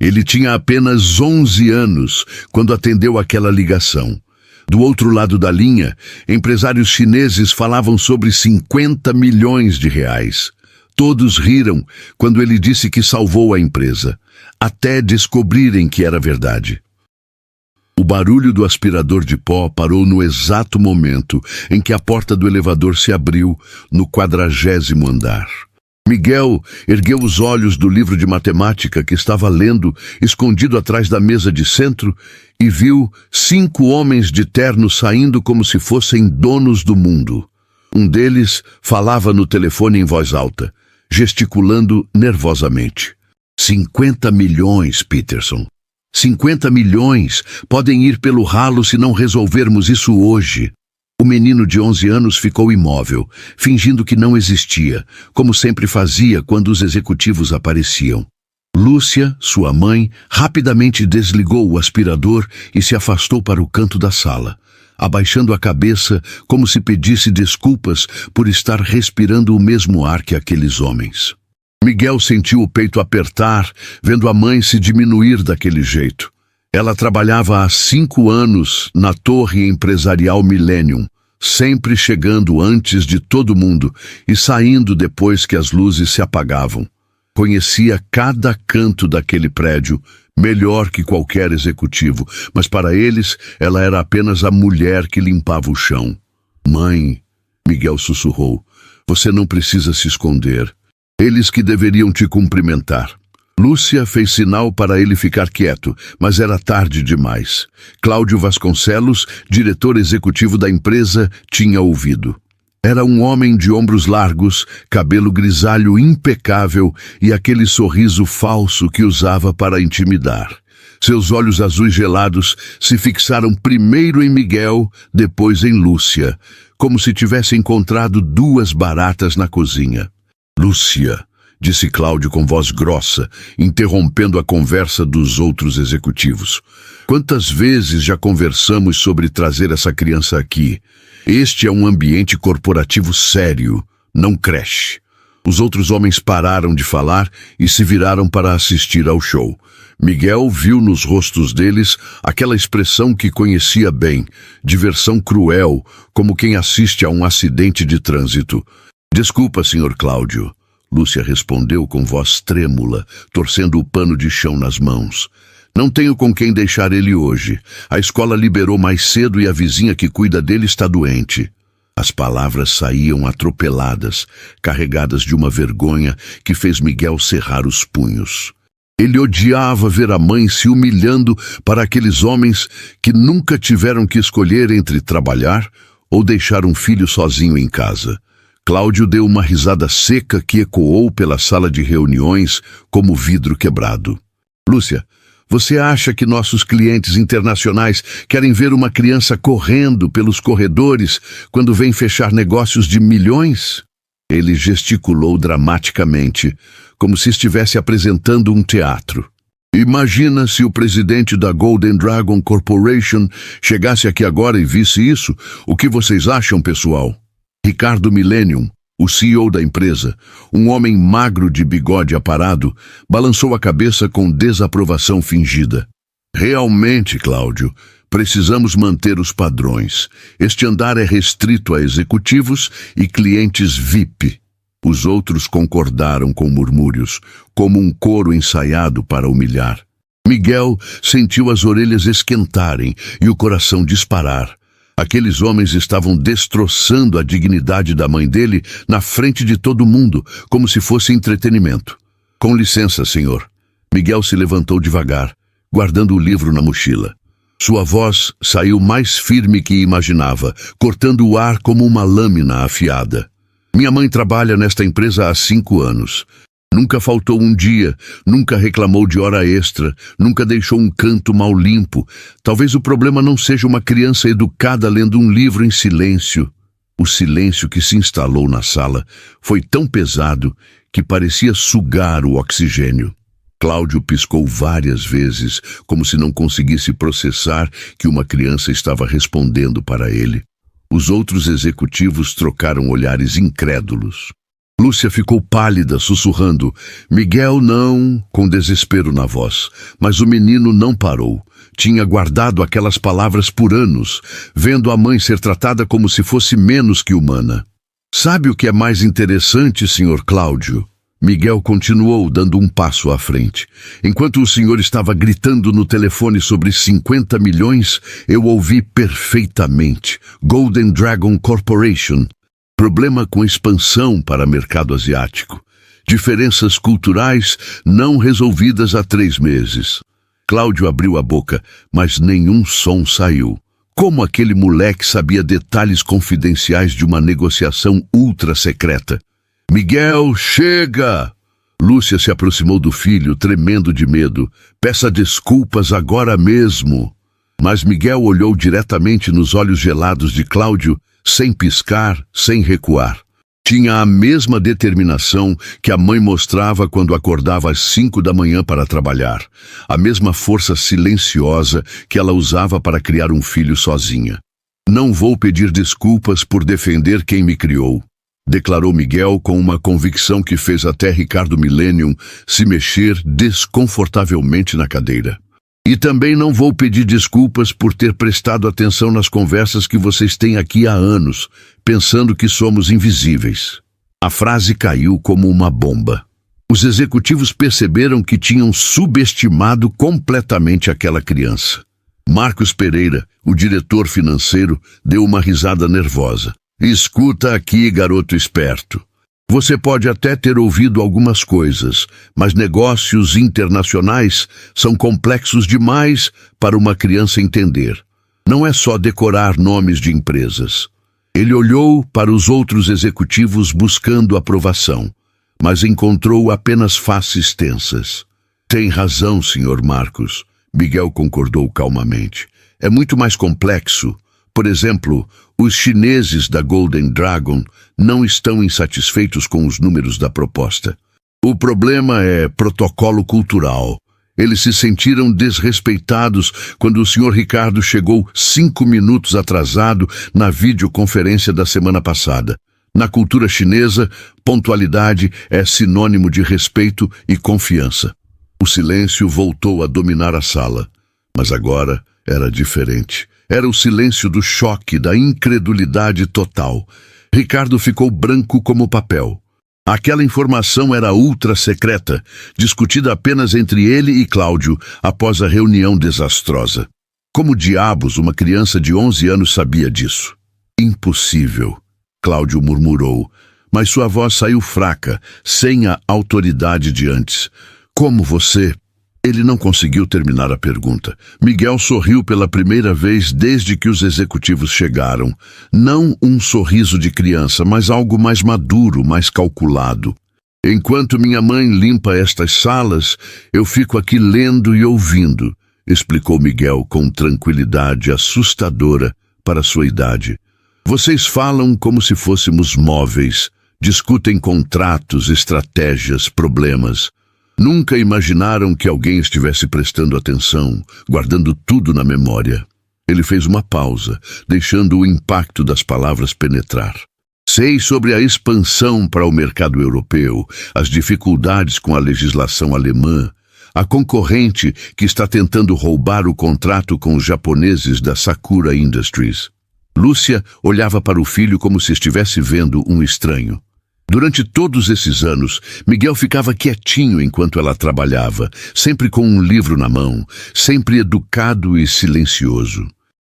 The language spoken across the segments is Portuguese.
Ele tinha apenas 11 anos quando atendeu aquela ligação. Do outro lado da linha, empresários chineses falavam sobre 50 milhões de reais. Todos riram quando ele disse que salvou a empresa, até descobrirem que era verdade. O barulho do aspirador de pó parou no exato momento em que a porta do elevador se abriu no 40º andar. Miguel ergueu os olhos do livro de matemática que estava lendo, escondido atrás da mesa de centro, e viu 5 homens de terno saindo como se fossem donos do mundo. Um deles falava no telefone em voz alta, gesticulando nervosamente. 50 milhões, Peterson. 50 milhões podem ir pelo ralo se não resolvermos isso hoje. O menino de 11 anos ficou imóvel, fingindo que não existia, como sempre fazia quando os executivos apareciam. Lúcia, sua mãe, rapidamente desligou o aspirador e se afastou para o canto da sala, abaixando a cabeça como se pedisse desculpas por estar respirando o mesmo ar que aqueles homens. Miguel sentiu o peito apertar, vendo a mãe se diminuir daquele jeito. Ela trabalhava há 5 anos na torre empresarial Millennium, sempre chegando antes de todo mundo e saindo depois que as luzes se apagavam. Conhecia cada canto daquele prédio, melhor que qualquer executivo, mas para eles ela era apenas a mulher que limpava o chão. Mãe, Miguel sussurrou, você não precisa se esconder. Eles que deveriam te cumprimentar. Lúcia fez sinal para ele ficar quieto, mas era tarde demais. Cláudio Vasconcelos, diretor executivo da empresa, tinha ouvido. Era um homem de ombros largos, cabelo grisalho impecável e aquele sorriso falso que usava para intimidar. Seus olhos azuis gelados se fixaram primeiro em Miguel, depois em Lúcia, como se tivesse encontrado 2 baratas na cozinha. Lúcia, disse Cláudio com voz grossa, interrompendo a conversa dos outros executivos. Quantas vezes já conversamos sobre trazer essa criança aqui? Este é um ambiente corporativo sério, não creche. Os outros homens pararam de falar e se viraram para assistir ao show. Miguel viu nos rostos deles aquela expressão que conhecia bem, diversão cruel, como quem assiste a um acidente de trânsito. Desculpa, Sr. Cláudio. Lúcia respondeu com voz trêmula, torcendo o pano de chão nas mãos. Não tenho com quem deixar ele hoje. A escola liberou mais cedo e a vizinha que cuida dele está doente. As palavras saíam atropeladas, carregadas de uma vergonha que fez Miguel cerrar os punhos. Ele odiava ver a mãe se humilhando para aqueles homens que nunca tiveram que escolher entre trabalhar ou deixar um filho sozinho em casa. Cláudio deu uma risada seca que ecoou pela sala de reuniões como vidro quebrado. Lúcia, você acha que nossos clientes internacionais querem ver uma criança correndo pelos corredores quando vem fechar negócios de milhões? Ele gesticulou dramaticamente, como se estivesse apresentando um teatro. Imagina se o presidente da Golden Dragon Corporation chegasse aqui agora e visse isso. O que vocês acham, pessoal? Ricardo Millennium, o CEO da empresa, um homem magro de bigode aparado, balançou a cabeça com desaprovação fingida. Realmente, Cláudio, precisamos manter os padrões. Este andar é restrito a executivos e clientes VIP. Os outros concordaram com murmúrios, como um coro ensaiado para humilhar. Miguel sentiu as orelhas esquentarem e o coração disparar. Aqueles homens estavam destroçando a dignidade da mãe dele na frente de todo mundo, como se fosse entretenimento. Com licença, senhor. Miguel se levantou devagar, guardando o livro na mochila. Sua voz saiu mais firme que imaginava, cortando o ar como uma lâmina afiada. Minha mãe trabalha nesta empresa há 5 anos. Nunca faltou um dia, nunca reclamou de hora extra, nunca deixou um canto mal limpo. Talvez o problema não seja uma criança educada lendo um livro em silêncio. O silêncio que se instalou na sala foi tão pesado que parecia sugar o oxigênio. Cláudio piscou várias vezes, como se não conseguisse processar que uma criança estava respondendo para ele. Os outros executivos trocaram olhares incrédulos. Lúcia ficou pálida, sussurrando: Miguel, não, com desespero na voz. Mas o menino não parou. Tinha guardado aquelas palavras por anos, vendo a mãe ser tratada como se fosse menos que humana. Sabe o que é mais interessante, Sr. Cláudio? Miguel continuou, dando um passo à frente. Enquanto o senhor estava gritando no telefone sobre 50 milhões, eu ouvi perfeitamente. Golden Dragon Corporation. Problema com expansão para mercado asiático. Diferenças culturais não resolvidas há 3 meses. Cláudio abriu a boca, mas nenhum som saiu. Como aquele moleque sabia detalhes confidenciais de uma negociação ultra secreta? Miguel, chega! Lúcia se aproximou do filho, tremendo de medo. Peça desculpas agora mesmo. Mas Miguel olhou diretamente nos olhos gelados de Cláudio, sem piscar, sem recuar. Tinha a mesma determinação que a mãe mostrava quando acordava às 5 da manhã para trabalhar. A mesma força silenciosa que ela usava para criar um filho sozinha. Não vou pedir desculpas por defender quem me criou, declarou Miguel com uma convicção que fez até Ricardo Millennium se mexer desconfortavelmente na cadeira. E também não vou pedir desculpas por ter prestado atenção nas conversas que vocês têm aqui há anos, pensando que somos invisíveis. A frase caiu como uma bomba. Os executivos perceberam que tinham subestimado completamente aquela criança. Marcos Pereira, o diretor financeiro, deu uma risada nervosa. Escuta aqui, garoto esperto. Você pode até ter ouvido algumas coisas, mas negócios internacionais são complexos demais para uma criança entender. Não é só decorar nomes de empresas. Ele olhou para os outros executivos buscando aprovação, mas encontrou apenas faces tensas. Tem razão, Sr. Marcos, Miguel concordou calmamente. É muito mais complexo. Por exemplo, os chineses da Golden Dragon não estão insatisfeitos com os números da proposta. O problema é protocolo cultural. Eles se sentiram desrespeitados quando o Sr. Ricardo chegou 5 minutos atrasado na videoconferência da semana passada. Na cultura chinesa, pontualidade é sinônimo de respeito e confiança. O silêncio voltou a dominar a sala, mas agora era diferente. Era o silêncio do choque, da incredulidade total. Ricardo ficou branco como papel. Aquela informação era ultra secreta, discutida apenas entre ele e Cláudio após a reunião desastrosa. Como diabos uma criança de 11 anos sabia disso? Impossível, Cláudio murmurou, mas sua voz saiu fraca, sem a autoridade de antes. Como você... Ele não conseguiu terminar a pergunta. Miguel sorriu pela primeira vez desde que os executivos chegaram. Não um sorriso de criança, mas algo mais maduro, mais calculado. Enquanto minha mãe limpa estas salas, eu fico aqui lendo e ouvindo, explicou Miguel com tranquilidade assustadora para sua idade. Vocês falam como se fôssemos móveis, discutem contratos, estratégias, problemas. Nunca imaginaram que alguém estivesse prestando atenção, guardando tudo na memória. Ele fez uma pausa, deixando o impacto das palavras penetrar. Sei sobre a expansão para o mercado europeu, as dificuldades com a legislação alemã, a concorrente que está tentando roubar o contrato com os japoneses da Sakura Industries. Lúcia olhava para o filho como se estivesse vendo um estranho. Durante todos esses anos, Miguel ficava quietinho enquanto ela trabalhava, sempre com um livro na mão, sempre educado e silencioso.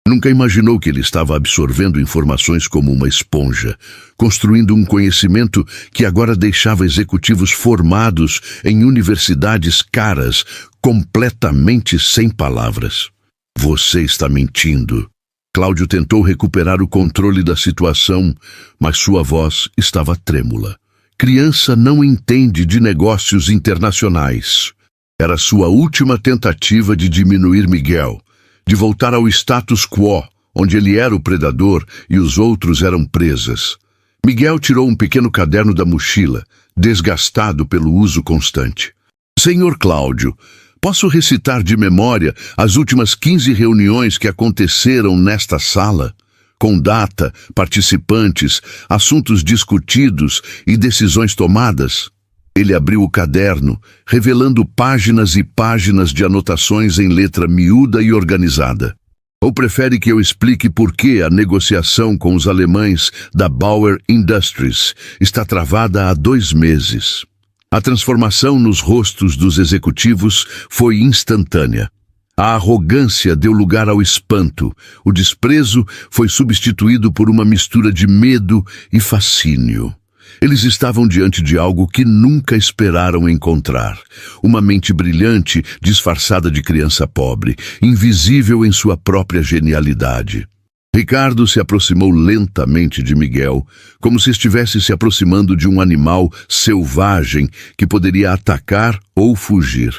Nunca imaginou que ele estava absorvendo informações como uma esponja, construindo um conhecimento que agora deixava executivos formados em universidades caras, completamente sem palavras. Você está mentindo. Cláudio tentou recuperar o controle da situação, mas sua voz estava trêmula. Criança não entende de negócios internacionais. Era sua última tentativa de diminuir Miguel, de voltar ao status quo, onde ele era o predador e os outros eram presas. Miguel tirou um pequeno caderno da mochila, desgastado pelo uso constante. Senhor Cláudio, posso recitar de memória as últimas 15 reuniões que aconteceram nesta sala? com data, participantes, assuntos discutidos e decisões tomadas. Ele abriu o caderno, revelando páginas e páginas de anotações em letra miúda e organizada. Ou prefere que eu explique por que a negociação com os alemães da Bauer Industries está travada há 2 meses? A transformação nos rostos dos executivos foi instantânea. A arrogância deu lugar ao espanto. O desprezo foi substituído por uma mistura de medo e fascínio. Eles estavam diante de algo que nunca esperaram encontrar. Uma mente brilhante, disfarçada de criança pobre, invisível em sua própria genialidade. Ricardo se aproximou lentamente de Miguel, como se estivesse se aproximando de um animal selvagem que poderia atacar ou fugir.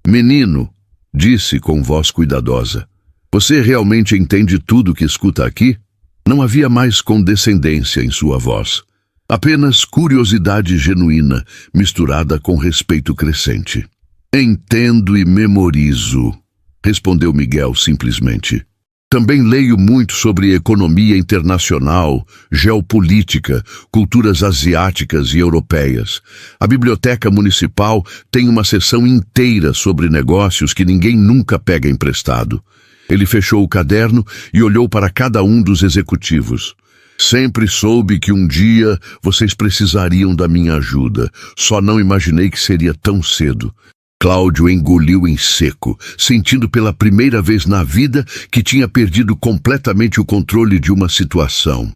"Menino", disse com voz cuidadosa, "você realmente entende tudo que escuta aqui?" Não havia mais condescendência em sua voz. Apenas curiosidade genuína, misturada com respeito crescente. "Entendo e memorizo", respondeu Miguel simplesmente. "Também leio muito sobre economia internacional, geopolítica, culturas asiáticas e europeias. A biblioteca municipal tem uma seção inteira sobre negócios que ninguém nunca pega emprestado." Ele fechou o caderno e olhou para cada um dos executivos. "Sempre soube que um dia vocês precisariam da minha ajuda. Só não imaginei que seria tão cedo." Cláudio engoliu em seco, sentindo pela primeira vez na vida que tinha perdido completamente o controle de uma situação.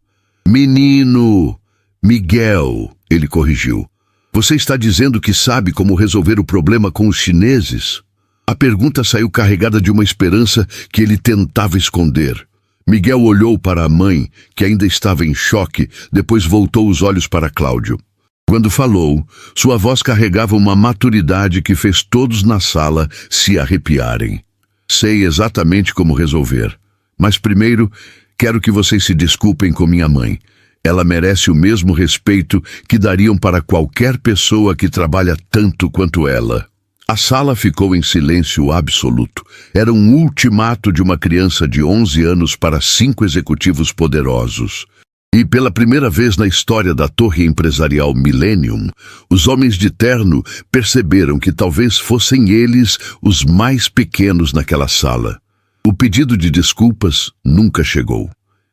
"Menino, Miguel", ele corrigiu. "Você está dizendo que sabe como resolver o problema com os chineses?" A pergunta saiu carregada de uma esperança que ele tentava esconder. Miguel olhou para a mãe, que ainda estava em choque, depois voltou os olhos para Cláudio. Quando falou, sua voz carregava uma maturidade que fez todos na sala se arrepiarem. "Sei exatamente como resolver. Mas primeiro, quero que vocês se desculpem com minha mãe. Ela merece o mesmo respeito que dariam para qualquer pessoa que trabalha tanto quanto ela." A sala ficou em silêncio absoluto. Era um ultimato de uma criança de 11 anos para 5 executivos poderosos. E pela primeira vez na história da torre empresarial Millennium, os homens de terno perceberam que talvez fossem eles os mais pequenos naquela sala. O pedido de desculpas nunca chegou.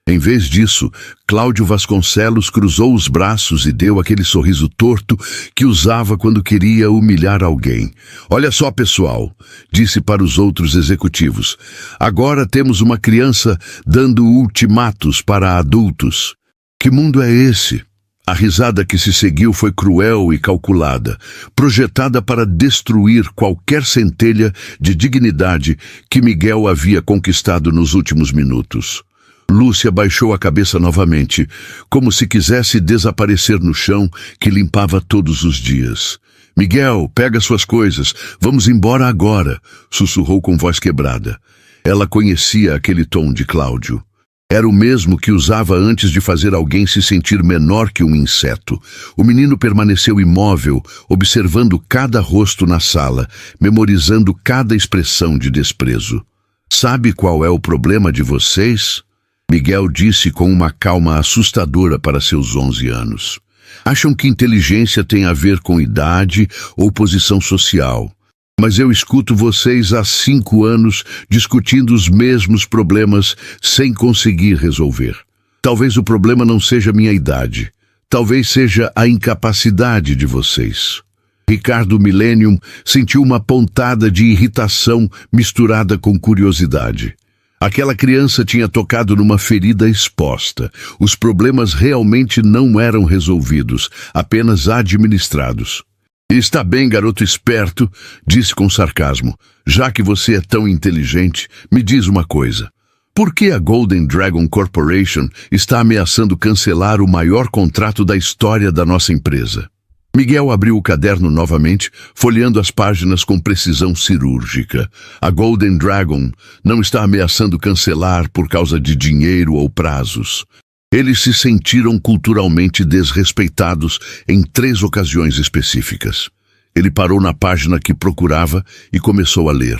Em vez disso, Cláudio Vasconcelos cruzou os braços e deu aquele sorriso torto que usava quando queria humilhar alguém. "Olha só, pessoal", disse para os outros executivos. "Agora temos uma criança dando ultimatos para adultos. Que mundo é esse?" A risada que se seguiu foi cruel e calculada, projetada para destruir qualquer centelha de dignidade que Miguel havia conquistado nos últimos minutos. Lúcia baixou a cabeça novamente, como se quisesse desaparecer no chão que limpava todos os dias. "Miguel, pega suas coisas, vamos embora agora", sussurrou com voz quebrada. Ela conhecia aquele tom de Cláudio. Era o mesmo que usava antes de fazer alguém se sentir menor que um inseto. O menino permaneceu imóvel, observando cada rosto na sala, memorizando cada expressão de desprezo. "Sabe qual é o problema de vocês?" Miguel disse com uma calma assustadora para seus 11 anos. "Acham que inteligência tem a ver com idade ou posição social. Mas eu escuto vocês há 5 anos discutindo os mesmos problemas sem conseguir resolver. Talvez o problema não seja minha idade. Talvez seja a incapacidade de vocês." Ricardo Millennium sentiu uma pontada de irritação misturada com curiosidade. Aquela criança tinha tocado numa ferida exposta. Os problemas realmente não eram resolvidos, apenas administrados. "Está bem, garoto esperto", disse com sarcasmo. "Já que você é tão inteligente, me diz uma coisa. Por que a Golden Dragon Corporation está ameaçando cancelar o maior contrato da história da nossa empresa?" Miguel abriu o caderno novamente, folheando as páginas com precisão cirúrgica. "A Golden Dragon não está ameaçando cancelar por causa de dinheiro ou prazos. Eles se sentiram culturalmente desrespeitados em 3 ocasiões específicas." Ele parou na página que procurava e começou a ler.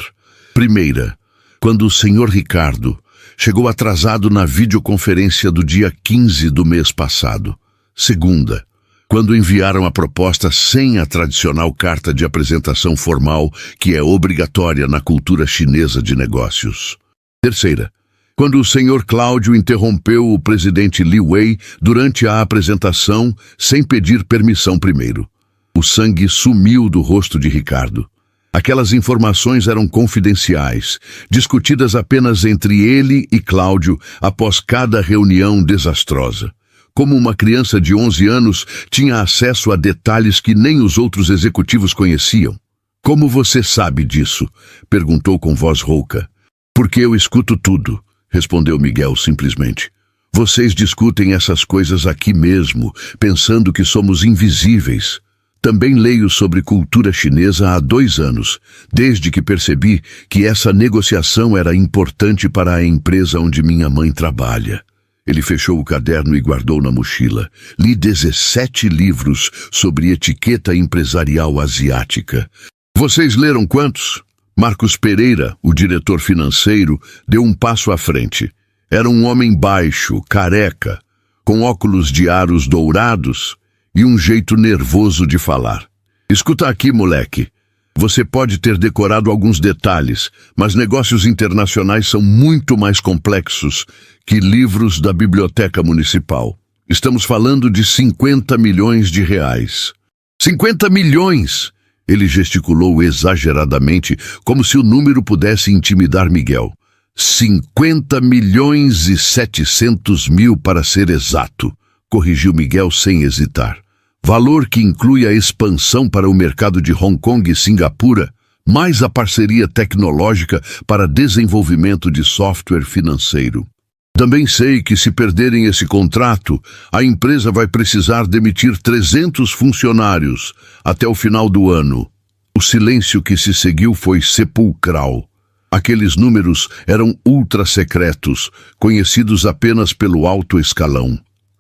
Primeira, quando o Sr. Ricardo Chegou atrasado na videoconferência do dia 15 do mês passado, segunda, quando enviaram a proposta sem a tradicional carta de apresentação formal que é obrigatória na cultura chinesa de negócios. Terceira, quando o senhor Cláudio interrompeu o presidente Li Wei durante a apresentação sem pedir permissão primeiro. O sangue sumiu do rosto de Ricardo. Aquelas informações eram confidenciais, discutidas apenas entre ele e Cláudio após cada reunião desastrosa. Como uma criança de 11 anos tinha acesso a detalhes que nem os outros executivos conheciam. Como você sabe disso? Perguntou com voz rouca. Porque eu escuto tudo, respondeu Miguel simplesmente. Vocês discutem essas coisas aqui mesmo, pensando que somos invisíveis. Também leio sobre cultura chinesa há 2 anos, desde que percebi que essa negociação era importante para a empresa onde minha mãe trabalha. Ele fechou o caderno e guardou na mochila. Li 17 livros sobre etiqueta empresarial asiática. Vocês leram quantos? Marcos Pereira, o diretor financeiro, deu um passo à frente. Era um homem baixo, careca, com óculos de aros dourados e um jeito nervoso de falar. Escuta aqui, moleque. Você pode ter decorado alguns detalhes, mas negócios internacionais são muito mais complexos que livros da biblioteca municipal. Estamos falando de 50 milhões de reais. 50 milhões! Ele gesticulou exageradamente, como se o número pudesse intimidar Miguel. 50 milhões e 700 mil para ser exato, corrigiu Miguel sem hesitar. Valor que inclui a expansão para o mercado de Hong Kong e Singapura, mais a parceria tecnológica para desenvolvimento de software financeiro. Também sei que se perderem esse contrato, a empresa vai precisar demitir 300 funcionários até o final do ano. O silêncio que se seguiu foi sepulcral. Aqueles números eram ultra-secretos, conhecidos apenas pelo alto escalão.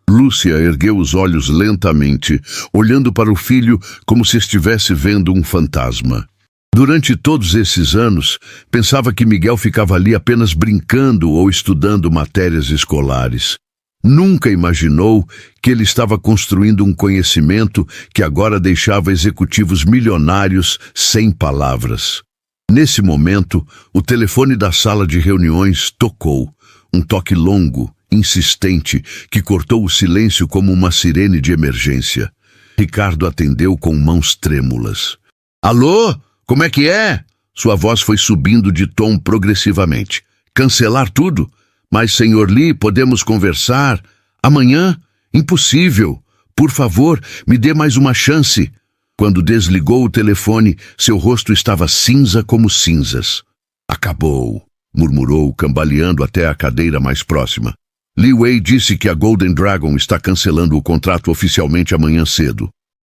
Lúcia ergueu os olhos lentamente, olhando para o filho como se estivesse vendo um fantasma. Durante todos esses anos, pensava que Miguel ficava ali apenas brincando ou estudando matérias escolares. Nunca imaginou que ele estava construindo um conhecimento que agora deixava executivos milionários sem palavras. Nesse momento, o telefone da sala de reuniões tocou, um toque longo, insistente, que cortou o silêncio como uma sirene de emergência. Ricardo atendeu com mãos trêmulas. Alô? Como é que é? Sua voz foi subindo de tom progressivamente. Cancelar tudo? Mas, senhor Li, podemos conversar? Amanhã? Impossível. Por favor, me dê mais uma chance. Quando desligou o telefone, seu rosto estava cinza como cinzas. Acabou, murmurou, cambaleando até a cadeira mais próxima. Li Wei disse que a Golden Dragon está cancelando o contrato oficialmente amanhã cedo.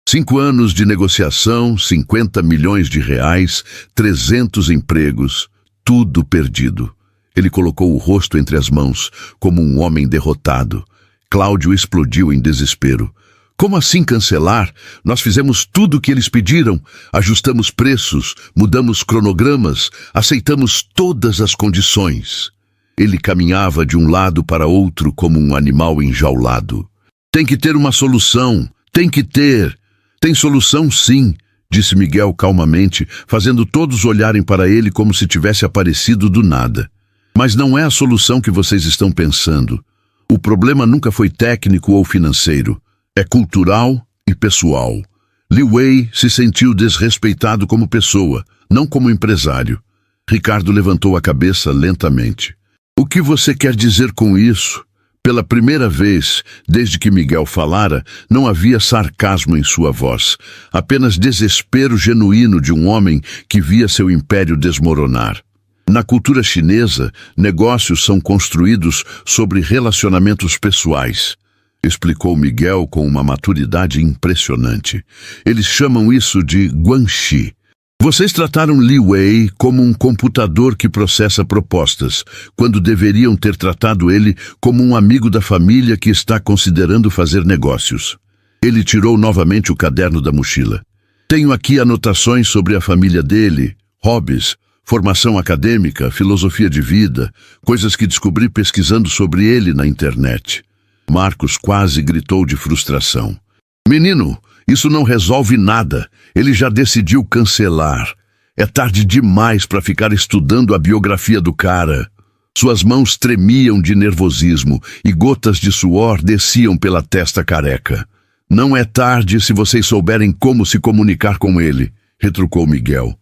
5 anos de negociação, 50 milhões de reais, 300 empregos, tudo perdido. Ele colocou o rosto entre as mãos, como um homem derrotado. Cláudio explodiu em desespero. Como assim cancelar? Nós fizemos tudo o que eles pediram, ajustamos preços, mudamos cronogramas, aceitamos todas as condições. Ele caminhava de um lado para outro como um animal enjaulado. Tem que ter uma solução, tem que ter. Tem solução sim, disse Miguel calmamente, fazendo todos olharem para ele como se tivesse aparecido do nada. Mas não é a solução que vocês estão pensando. O problema nunca foi técnico ou financeiro. É cultural e pessoal. Li Wei se sentiu desrespeitado como pessoa, não como empresário. Ricardo levantou a cabeça lentamente. O que você quer dizer com isso? Pela primeira vez, desde que Miguel falara, não havia sarcasmo em sua voz, apenas desespero genuíno de um homem que via seu império desmoronar. Na cultura chinesa, negócios são construídos sobre relacionamentos pessoais, explicou Miguel com uma maturidade impressionante. Eles chamam isso de guanxi. Vocês trataram Li Wei como um computador que processa propostas, quando deveriam ter tratado ele como um amigo da família que está considerando fazer negócios. Ele tirou novamente o caderno da mochila. Tenho aqui anotações sobre a família dele, hobbies, Formação acadêmica, filosofia de vida, coisas que descobri pesquisando sobre ele na internet. Marcos quase gritou de frustração. Menino, isso não resolve nada. Ele já decidiu cancelar. É tarde demais para ficar estudando a biografia do cara. Suas mãos tremiam de nervosismo e gotas de suor desciam pela testa careca. Não é tarde se vocês souberem como se comunicar com ele, retrucou Miguel.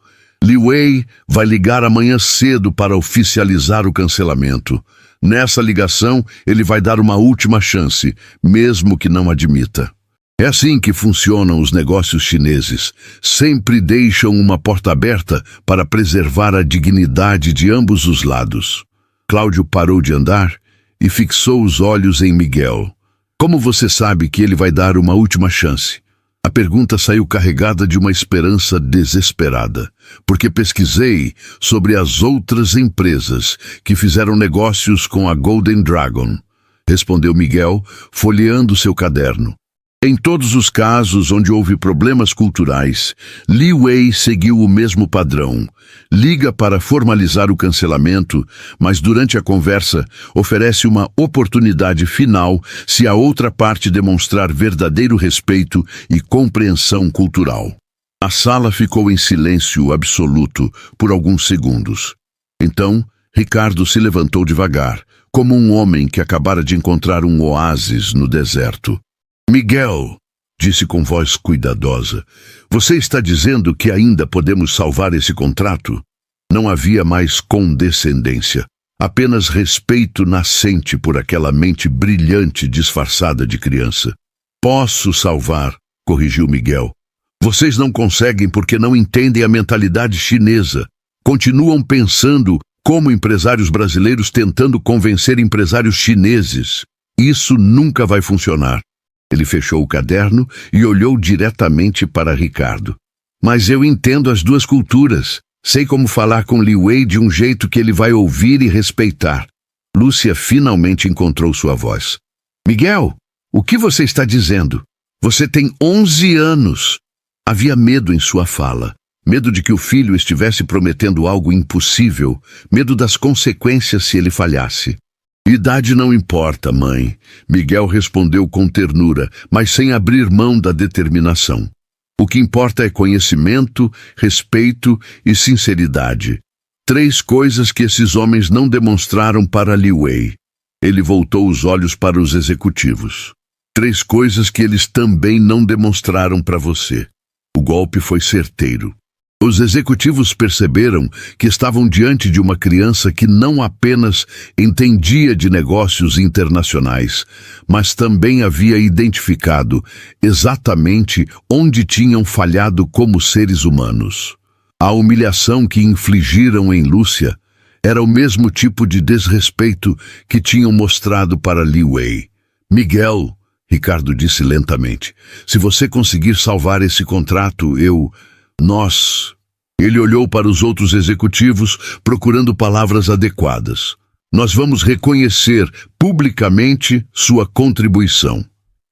Li Wei vai ligar amanhã cedo para oficializar o cancelamento. Nessa ligação, ele vai dar uma última chance, mesmo que não admita. É assim que funcionam os negócios chineses. Sempre deixam uma porta aberta para preservar a dignidade de ambos os lados. Cláudio parou de andar e fixou os olhos em Miguel. Como você sabe que ele vai dar uma última chance? A pergunta saiu carregada de uma esperança desesperada, porque pesquisei sobre as outras empresas que fizeram negócios com a Golden Dragon, respondeu Miguel, folheando seu caderno. Em todos os casos onde houve problemas culturais, Li Wei seguiu o mesmo padrão. Liga para formalizar o cancelamento, mas durante a conversa oferece uma oportunidade final se a outra parte demonstrar verdadeiro respeito e compreensão cultural. A sala ficou em silêncio absoluto por alguns segundos. Então, Ricardo se levantou devagar, como um homem que acabara de encontrar um oásis no deserto. Miguel, disse com voz cuidadosa, você está dizendo que ainda podemos salvar esse contrato? Não havia mais condescendência, apenas respeito nascente por aquela mente brilhante disfarçada de criança. Posso salvar, corrigiu Miguel. Vocês não conseguem porque não entendem a mentalidade chinesa. Continuam pensando como empresários brasileiros tentando convencer empresários chineses. Isso nunca vai funcionar. Ele fechou o caderno e olhou diretamente para Ricardo. Mas eu entendo as duas culturas. Sei como falar com Li Wei de um jeito que ele vai ouvir e respeitar. Lúcia finalmente encontrou sua voz. Miguel, o que você está dizendo? Você tem 11 anos. Havia medo em sua fala. Medo de que o filho estivesse prometendo algo impossível. Medo das consequências se ele falhasse. Idade não importa, mãe, Miguel respondeu com ternura, mas sem abrir mão da determinação. O que importa é conhecimento, respeito e sinceridade. 3 coisas que esses homens não demonstraram para Li Wei. Ele voltou os olhos para os executivos. 3 coisas que eles também não demonstraram para você. O golpe foi certeiro. Os executivos perceberam que estavam diante de uma criança que não apenas entendia de negócios internacionais, mas também havia identificado exatamente onde tinham falhado como seres humanos. A humilhação que infligiram em Lúcia era o mesmo tipo de desrespeito que tinham mostrado para Li Wei. Miguel, Ricardo disse lentamente, se você conseguir salvar esse contrato, nós... Ele olhou para os outros executivos, procurando palavras adequadas. Nós vamos reconhecer publicamente sua contribuição.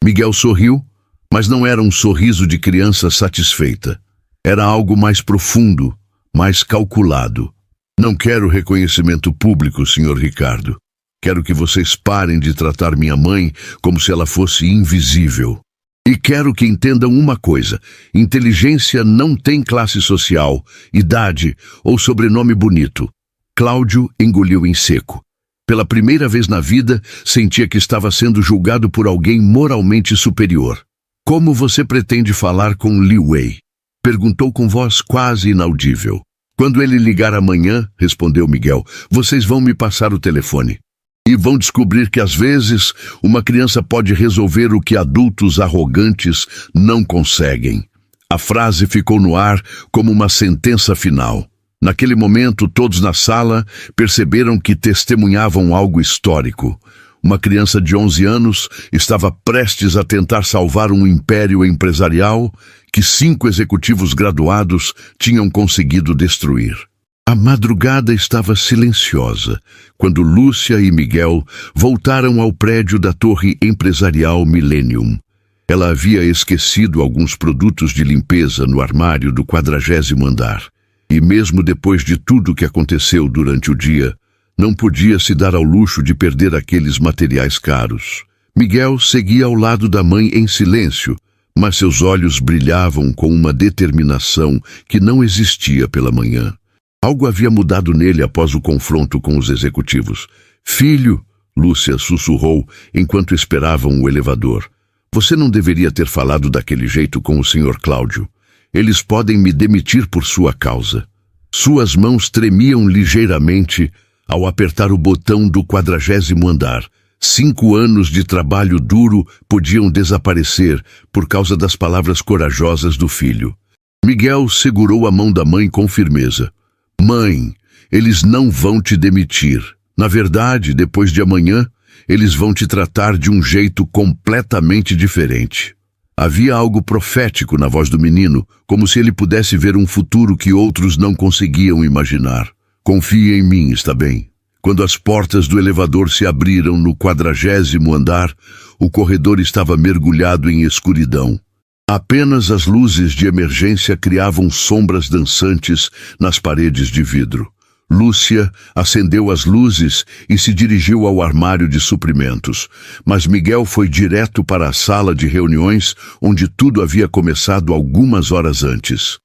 Miguel sorriu, mas não era um sorriso de criança satisfeita. Era algo mais profundo, mais calculado. Não quero reconhecimento público, Sr. Ricardo. Quero que vocês parem de tratar minha mãe como se ela fosse invisível. E quero que entendam uma coisa, inteligência não tem classe social, idade ou sobrenome bonito. Cláudio engoliu em seco. Pela primeira vez na vida, sentia que estava sendo julgado por alguém moralmente superior. Como você pretende falar com Li Wei? Perguntou com voz quase inaudível. Quando ele ligar amanhã, respondeu Miguel, vocês vão me passar o telefone. E vão descobrir que, às vezes, uma criança pode resolver o que adultos arrogantes não conseguem. A frase ficou no ar como uma sentença final. Naquele momento, todos na sala perceberam que testemunhavam algo histórico. Uma criança de 11 anos estava prestes a tentar salvar um império empresarial que 5 executivos graduados tinham conseguido destruir. A madrugada estava silenciosa quando Lúcia e Miguel voltaram ao prédio da torre empresarial Millennium. Ela havia esquecido alguns produtos de limpeza no armário do 40º andar. E mesmo depois de tudo o que aconteceu durante o dia, não podia se dar ao luxo de perder aqueles materiais caros. Miguel seguia ao lado da mãe em silêncio, mas seus olhos brilhavam com uma determinação que não existia pela manhã. Algo havia mudado nele após o confronto com os executivos. "Filho", Lúcia sussurrou enquanto esperavam o elevador. "Você não deveria ter falado daquele jeito com o Sr. Cláudio. Eles podem me demitir por sua causa." Suas mãos tremiam ligeiramente ao apertar o botão do 40º andar. 5 anos de trabalho duro podiam desaparecer por causa das palavras corajosas do filho. Miguel segurou a mão da mãe com firmeza. "Mãe, eles não vão te demitir. Na verdade, depois de amanhã, eles vão te tratar de um jeito completamente diferente." Havia algo profético na voz do menino, como se ele pudesse ver um futuro que outros não conseguiam imaginar. "Confie em mim, está bem?" Quando as portas do elevador se abriram no 40º andar, o corredor estava mergulhado em escuridão. Apenas as luzes de emergência criavam sombras dançantes nas paredes de vidro. Lúcia acendeu as luzes e se dirigiu ao armário de suprimentos, mas Miguel foi direto para a sala de reuniões, onde tudo havia começado algumas horas antes.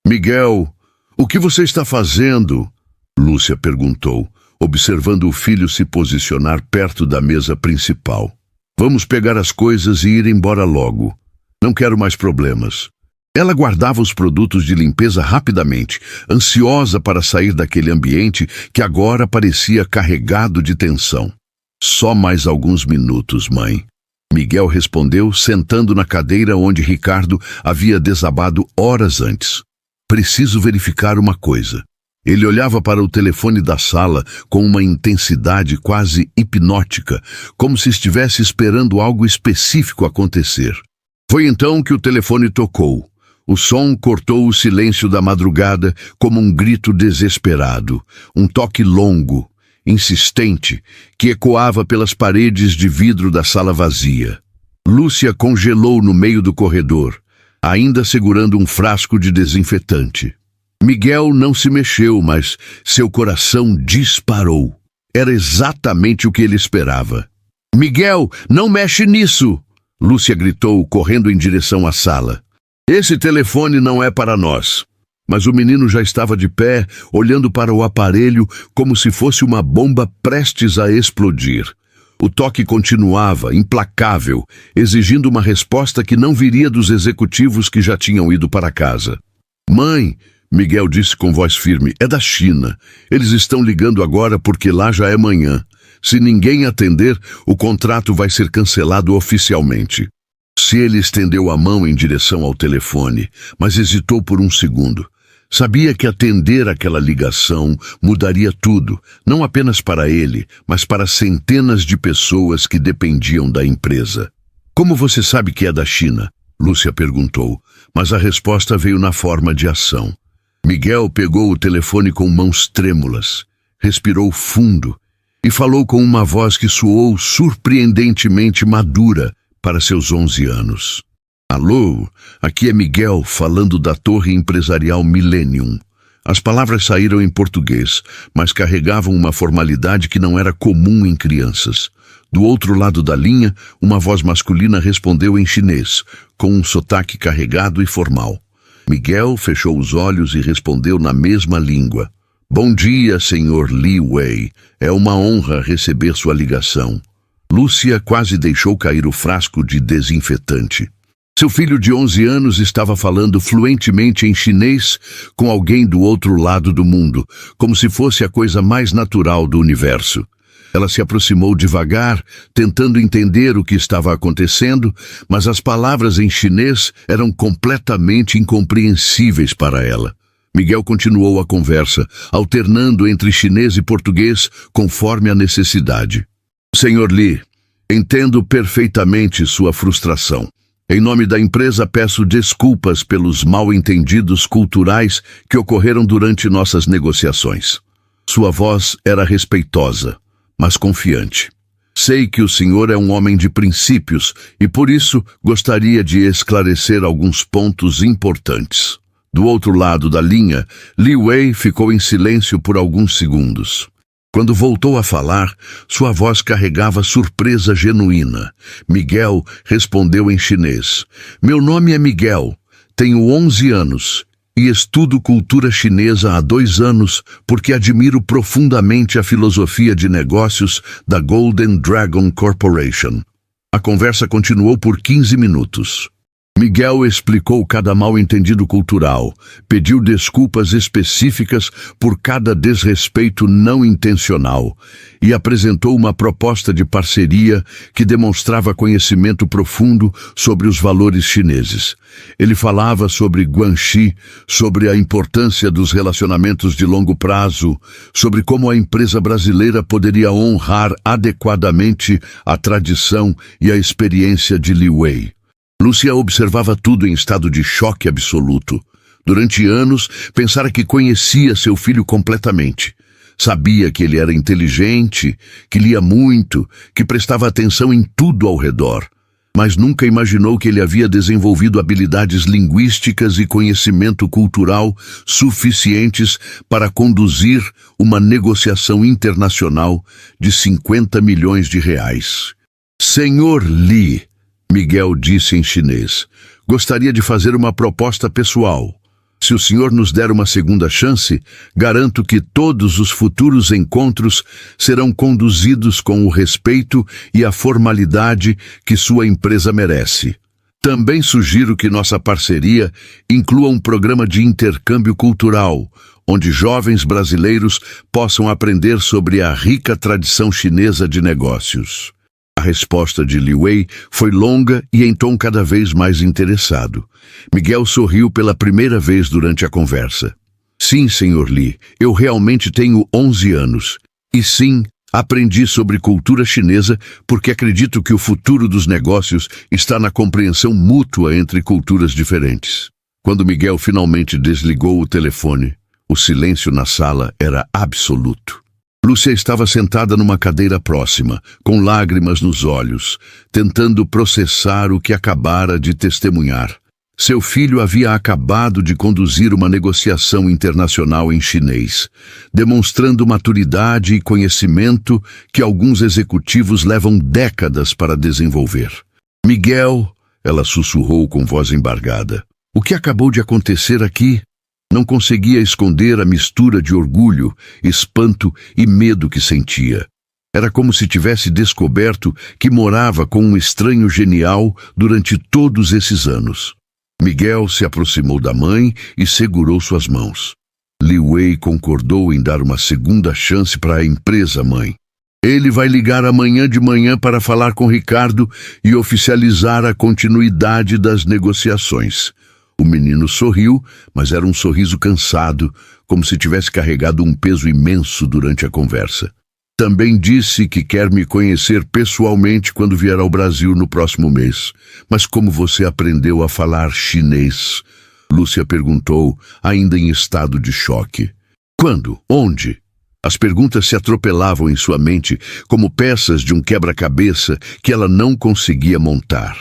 "Miguel, o que você está fazendo?" Lúcia perguntou, observando o filho se posicionar perto da mesa principal. "Vamos pegar as coisas e ir embora logo. Não quero mais problemas." Ela guardava os produtos de limpeza rapidamente, ansiosa para sair daquele ambiente que agora parecia carregado de tensão. "Só mais alguns minutos, mãe." Miguel respondeu, sentando na cadeira onde Ricardo havia desabado horas antes. "Preciso verificar uma coisa." Ele olhava para o telefone da sala com uma intensidade quase hipnótica, como se estivesse esperando algo específico acontecer. Foi então que o telefone tocou. O som cortou o silêncio da madrugada como um grito desesperado, um toque longo, insistente, que ecoava pelas paredes de vidro da sala vazia. Lúcia congelou no meio do corredor, ainda segurando um frasco de desinfetante. Miguel não se mexeu, mas seu coração disparou. Era exatamente o que ele esperava. "Miguel, não mexe nisso!" Lúcia gritou, correndo em direção à sala. "Esse telefone não é para nós." Mas o menino já estava de pé, olhando para o aparelho como se fosse uma bomba prestes a explodir. O toque continuava, implacável, exigindo uma resposta que não viria dos executivos que já tinham ido para casa. "Mãe", Miguel disse com voz firme, "é da China. Eles estão ligando agora porque lá já é manhã. Se ninguém atender, o contrato vai ser cancelado oficialmente." Se ele estendeu a mão em direção ao telefone, mas hesitou por um segundo. Sabia que atender aquela ligação mudaria tudo, não apenas para ele, mas para centenas de pessoas que dependiam da empresa. "Como você sabe que é da China?" Lúcia perguntou, mas a resposta veio na forma de ação. Miguel pegou o telefone com mãos trêmulas, respirou fundo e falou com uma voz que soou surpreendentemente madura para seus 11 anos. "Alô, aqui é Miguel falando da Torre Empresarial Millennium." As palavras saíram em português, mas carregavam uma formalidade que não era comum em crianças. Do outro lado da linha, uma voz masculina respondeu em chinês, com um sotaque carregado e formal. Miguel fechou os olhos e respondeu na mesma língua. "Bom dia, Sr. Li Wei. É uma honra receber sua ligação." Lúcia quase deixou cair o frasco de desinfetante. Seu filho de 11 anos estava falando fluentemente em chinês com alguém do outro lado do mundo, como se fosse a coisa mais natural do universo. Ela se aproximou devagar, tentando entender o que estava acontecendo, mas as palavras em chinês eram completamente incompreensíveis para ela. Miguel continuou a conversa, alternando entre chinês e português conforme a necessidade. "Sr. Li, entendo perfeitamente sua frustração. Em nome da empresa, peço desculpas pelos mal-entendidos culturais que ocorreram durante nossas negociações." Sua voz era respeitosa, mas confiante. "Sei que o senhor é um homem de princípios e por isso gostaria de esclarecer alguns pontos importantes." Do outro lado da linha, Li Wei ficou em silêncio por alguns segundos. Quando voltou a falar, sua voz carregava surpresa genuína. Miguel respondeu em chinês. Meu nome é Miguel, tenho 11 anos e estudo cultura chinesa há 2 anos porque admiro profundamente a filosofia de negócios da Golden Dragon Corporation. A conversa continuou por 15 minutos. Miguel explicou cada mal-entendido cultural, pediu desculpas específicas por cada desrespeito não intencional e apresentou uma proposta de parceria que demonstrava conhecimento profundo sobre os valores chineses. Ele falava sobre Guanxi, sobre a importância dos relacionamentos de longo prazo, sobre como a empresa brasileira poderia honrar adequadamente a tradição e a experiência de Li Wei. Lúcia observava tudo em estado de choque absoluto. Durante anos, pensara que conhecia seu filho completamente. Sabia que ele era inteligente, que lia muito, que prestava atenção em tudo ao redor. Mas nunca imaginou que ele havia desenvolvido habilidades linguísticas e conhecimento cultural suficientes para conduzir uma negociação internacional de 50 milhões de reais. Senhor Li, Miguel disse em chinês, gostaria de fazer uma proposta pessoal. Se o senhor nos der uma segunda chance, garanto que todos os futuros encontros serão conduzidos com o respeito e a formalidade que sua empresa merece. Também sugiro que nossa parceria inclua um programa de intercâmbio cultural, onde jovens brasileiros possam aprender sobre a rica tradição chinesa de negócios. A resposta de Li Wei foi longa e em tom cada vez mais interessado. Miguel sorriu pela primeira vez durante a conversa. Sim, senhor Li, eu realmente tenho 11 anos. E sim, aprendi sobre cultura chinesa porque acredito que o futuro dos negócios está na compreensão mútua entre culturas diferentes. Quando Miguel finalmente desligou o telefone, o silêncio na sala era absoluto. Lúcia estava sentada numa cadeira próxima, com lágrimas nos olhos, tentando processar o que acabara de testemunhar. Seu filho havia acabado de conduzir uma negociação internacional em chinês, demonstrando maturidade e conhecimento que alguns executivos levam décadas para desenvolver. Miguel, ela sussurrou com voz embargada, o que acabou de acontecer aqui? Não conseguia esconder a mistura de orgulho, espanto e medo que sentia. Era como se tivesse descoberto que morava com um estranho genial durante todos esses anos. Miguel se aproximou da mãe e segurou suas mãos. Li Wei concordou em dar uma segunda chance para a empresa, mãe. Ele vai ligar amanhã de manhã para falar com Ricardo e oficializar a continuidade das negociações. O menino sorriu, mas era um sorriso cansado, como se tivesse carregado um peso imenso durante a conversa. Também disse que quer me conhecer pessoalmente quando vier ao Brasil no próximo mês. Mas como você aprendeu a falar chinês? Lúcia perguntou, ainda em estado de choque. Quando? Onde? As perguntas se atropelavam em sua mente como peças de um quebra-cabeça que ela não conseguia montar.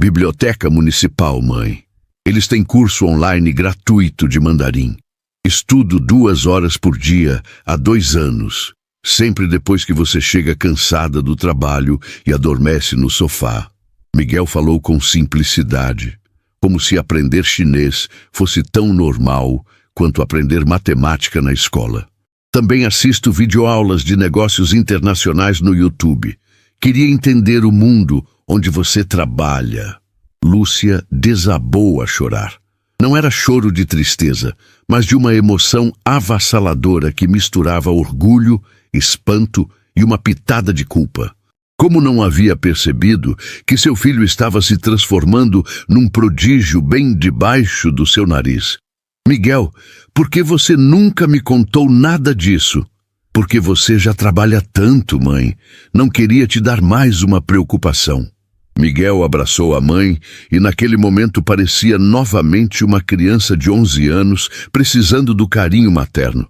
Biblioteca Municipal, mãe. Eles têm curso online gratuito de mandarim. Estudo 2 horas por dia há 2 anos. Sempre depois que você chega cansada do trabalho e adormece no sofá. Miguel falou com simplicidade, como se aprender chinês fosse tão normal quanto aprender matemática na escola. Também assisto videoaulas de negócios internacionais no YouTube. Queria entender o mundo onde você trabalha. Lúcia desabou a chorar. Não era choro de tristeza, mas de uma emoção avassaladora que misturava orgulho, espanto e uma pitada de culpa. Como não havia percebido que seu filho estava se transformando num prodígio bem debaixo do seu nariz? Miguel, por que você nunca me contou nada disso? Porque você já trabalha tanto, mãe. Não queria te dar mais uma preocupação. Miguel abraçou a mãe e naquele momento parecia novamente uma criança de 11 anos precisando do carinho materno.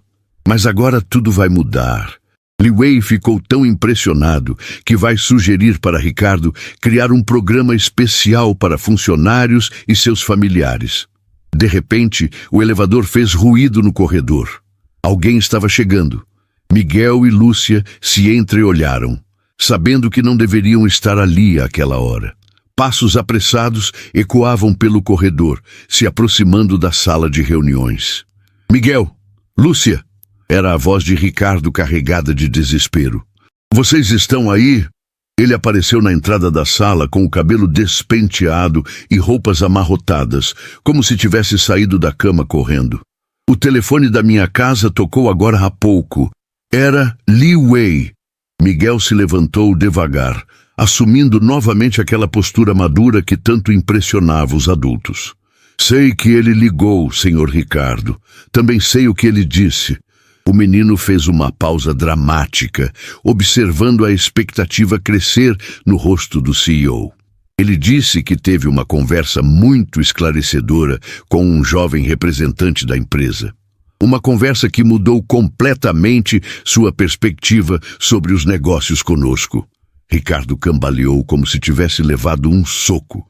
Mas agora tudo vai mudar. Li Wei ficou tão impressionado que vai sugerir para Ricardo criar um programa especial para funcionários e seus familiares. De repente, o elevador fez ruído no corredor. Alguém estava chegando. Miguel e Lúcia se entreolharam, sabendo que não deveriam estar ali àquela hora. Passos apressados ecoavam pelo corredor, se aproximando da sala de reuniões. Miguel! Lúcia! Era a voz de Ricardo carregada de desespero. Vocês estão aí? Ele apareceu na entrada da sala com o cabelo despenteado e roupas amarrotadas, como se tivesse saído da cama correndo. O telefone da minha casa tocou agora há pouco. Era Li Wei. Miguel se levantou devagar, assumindo novamente aquela postura madura que tanto impressionava os adultos. Sei que ele ligou, senhor Ricardo. Também sei o que ele disse. O menino fez uma pausa dramática, observando a expectativa crescer no rosto do CEO. Ele disse que teve uma conversa muito esclarecedora com um jovem representante da empresa. Uma conversa que mudou completamente sua perspectiva sobre os negócios conosco. Ricardo cambaleou como se tivesse levado um soco.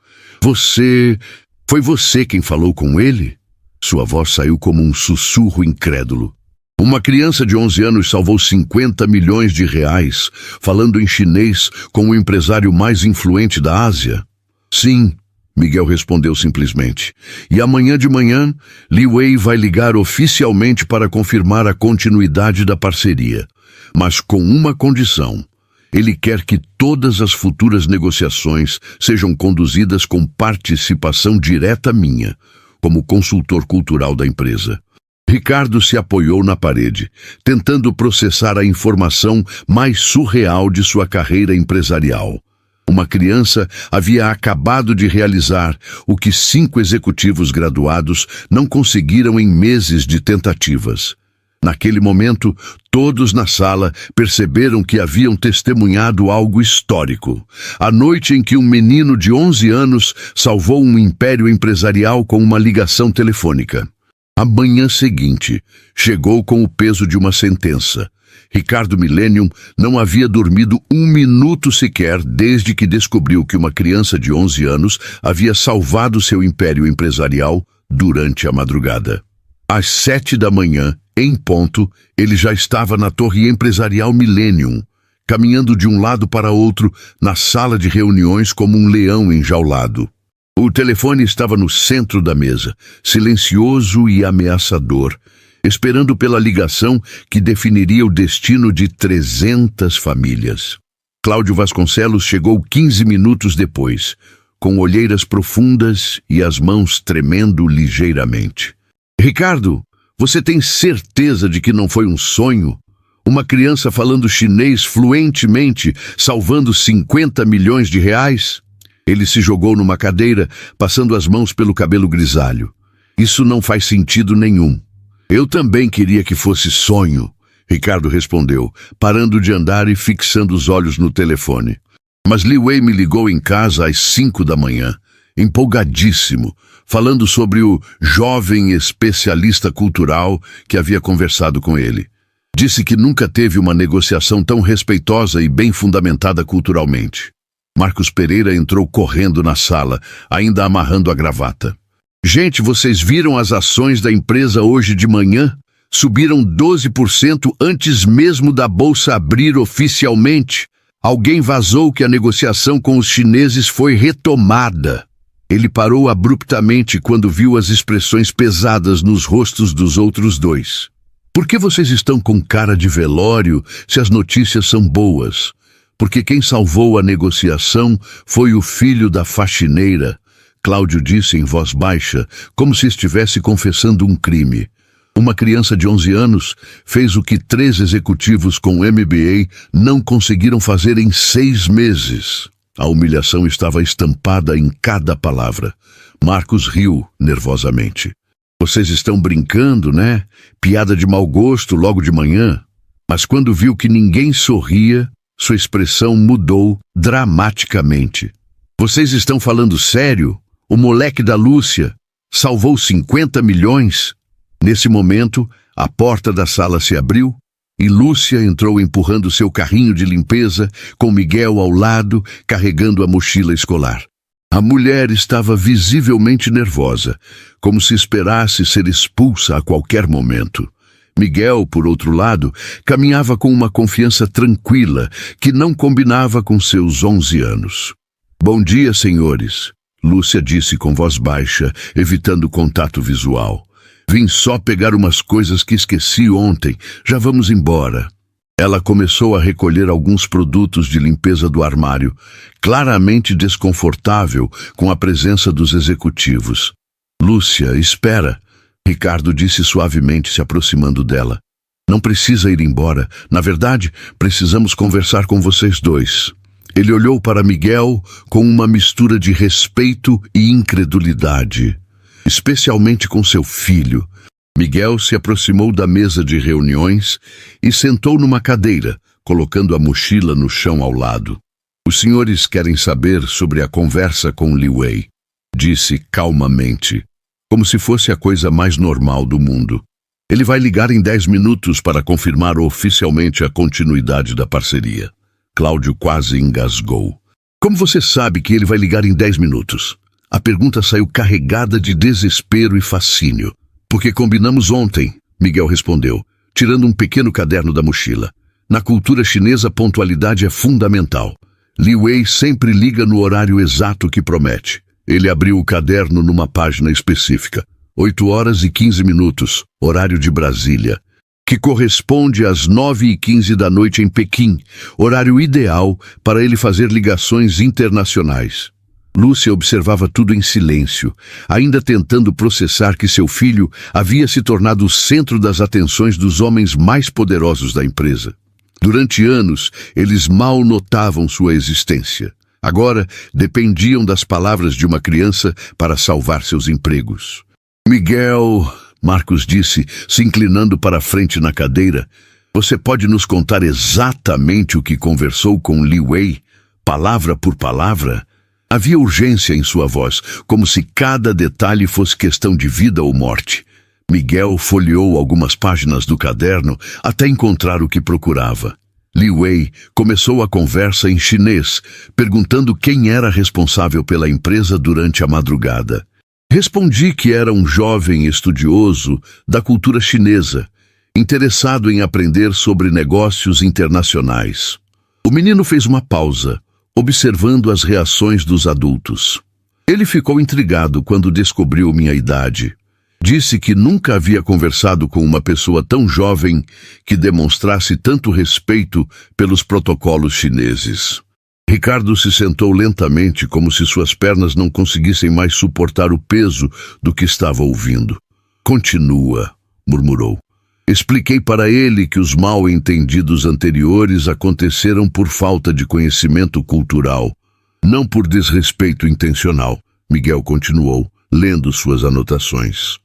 Foi você quem falou com ele? Sua voz saiu como um sussurro incrédulo. Uma criança de 11 anos salvou 50 milhões de reais, falando em chinês com o empresário mais influente da Ásia? Sim, Miguel respondeu simplesmente. E amanhã de manhã, Li Wei vai ligar oficialmente para confirmar a continuidade da parceria. Mas com uma condição. Ele quer que todas as futuras negociações sejam conduzidas com participação direta minha, como consultor cultural da empresa. Ricardo se apoiou na parede, tentando processar a informação mais surreal de sua carreira empresarial. Uma criança havia acabado de realizar o que 5 executivos graduados não conseguiram em meses de tentativas. Naquele momento, todos na sala perceberam que haviam testemunhado algo histórico. A noite em que um menino de 11 anos salvou um império empresarial com uma ligação telefônica. A manhã seguinte, chegou com o peso de uma sentença. Ricardo Millennium não havia dormido um minuto sequer desde que descobriu que uma criança de 11 anos havia salvado seu império empresarial durante a madrugada. Às 7 da manhã, em ponto, ele já estava na torre empresarial Millennium, caminhando de um lado para outro na sala de reuniões como um leão enjaulado. O telefone estava no centro da mesa, silencioso e ameaçador, esperando pela ligação que definiria o destino de 300 famílias. Cláudio Vasconcelos chegou 15 minutos depois, com olheiras profundas e as mãos tremendo ligeiramente. Ricardo, você tem certeza de que não foi um sonho? Uma criança falando chinês fluentemente, salvando 50 milhões de reais? Ele se jogou numa cadeira, passando as mãos pelo cabelo grisalho. Isso não faz sentido nenhum. Eu também queria que fosse sonho, Ricardo respondeu, parando de andar e fixando os olhos no telefone. Mas Li Wei me ligou em casa às 5 da manhã, empolgadíssimo, falando sobre o jovem especialista cultural que havia conversado com ele. Disse que nunca teve uma negociação tão respeitosa e bem fundamentada culturalmente. Marcos Pereira entrou correndo na sala, ainda amarrando a gravata. Gente, vocês viram as ações da empresa hoje de manhã? Subiram 12% antes mesmo da bolsa abrir oficialmente. Alguém vazou que a negociação com os chineses foi retomada. Ele parou abruptamente quando viu as expressões pesadas nos rostos dos outros dois. Por que vocês estão com cara de velório se as notícias são boas? Porque quem salvou a negociação foi o filho da faxineira, Cláudio disse em voz baixa, como se estivesse confessando um crime. Uma criança de 11 anos fez o que 3 executivos com MBA não conseguiram fazer em 6 meses. A humilhação estava estampada em cada palavra. Marcos riu nervosamente. Vocês estão brincando, né? Piada de mau gosto logo de manhã. Mas quando viu que ninguém sorria, sua expressão mudou dramaticamente. Vocês estão falando sério? O moleque da Lúcia salvou 50 milhões? Nesse momento, a porta da sala se abriu e Lúcia entrou empurrando seu carrinho de limpeza, com Miguel ao lado, carregando a mochila escolar. A mulher estava visivelmente nervosa, como se esperasse ser expulsa a qualquer momento. Miguel, por outro lado, caminhava com uma confiança tranquila que não combinava com seus 11 anos. "Bom dia, senhores", Lúcia disse com voz baixa, evitando contato visual. "Vim só pegar umas coisas que esqueci ontem. Já vamos embora." Ela começou a recolher alguns produtos de limpeza do armário, claramente desconfortável com a presença dos executivos. "Lúcia, espera", Ricardo disse suavemente, se aproximando dela. "Não precisa ir embora. Na verdade, precisamos conversar com vocês dois." Ele olhou para Miguel com uma mistura de respeito e incredulidade, especialmente com seu filho. Miguel se aproximou da mesa de reuniões e sentou numa cadeira, colocando a mochila no chão ao lado. "Os senhores querem saber sobre a conversa com Li Wei", disse calmamente, como se fosse a coisa mais normal do mundo. "Ele vai ligar em 10 minutos para confirmar oficialmente a continuidade da parceria." Cláudio quase engasgou. "Como você sabe que ele vai ligar em 10 minutos? A pergunta saiu carregada de desespero e fascínio. "Porque combinamos ontem", Miguel respondeu, tirando um pequeno caderno da mochila. "Na cultura chinesa, pontualidade é fundamental. Li Wei sempre liga no horário exato que promete." Ele abriu o caderno numa página específica. 8h15, horário de Brasília, que corresponde às 9h15 da noite em Pequim, horário ideal para ele fazer ligações internacionais. Lúcia observava tudo em silêncio, ainda tentando processar que seu filho havia se tornado o centro das atenções dos homens mais poderosos da empresa. Durante anos, eles mal notavam sua existência. Agora, dependiam das palavras de uma criança para salvar seus empregos. "Miguel", Marcos disse, se inclinando para a frente na cadeira, "você pode nos contar exatamente o que conversou com Li Wei, palavra por palavra?" Havia urgência em sua voz, como se cada detalhe fosse questão de vida ou morte. Miguel folheou algumas páginas do caderno até encontrar o que procurava. Li Wei começou a conversa em chinês, perguntando quem era responsável pela empresa durante a madrugada. Respondi que era um jovem estudioso da cultura chinesa, interessado em aprender sobre negócios internacionais. O menino fez uma pausa, observando as reações dos adultos. Ele ficou intrigado quando descobriu minha idade. Disse que nunca havia conversado com uma pessoa tão jovem que demonstrasse tanto respeito pelos protocolos chineses. Ricardo se sentou lentamente, como se suas pernas não conseguissem mais suportar o peso do que estava ouvindo. "Continua", murmurou. Expliquei para ele que os mal-entendidos anteriores aconteceram por falta de conhecimento cultural, não por desrespeito intencional. Miguel continuou, lendo suas anotações.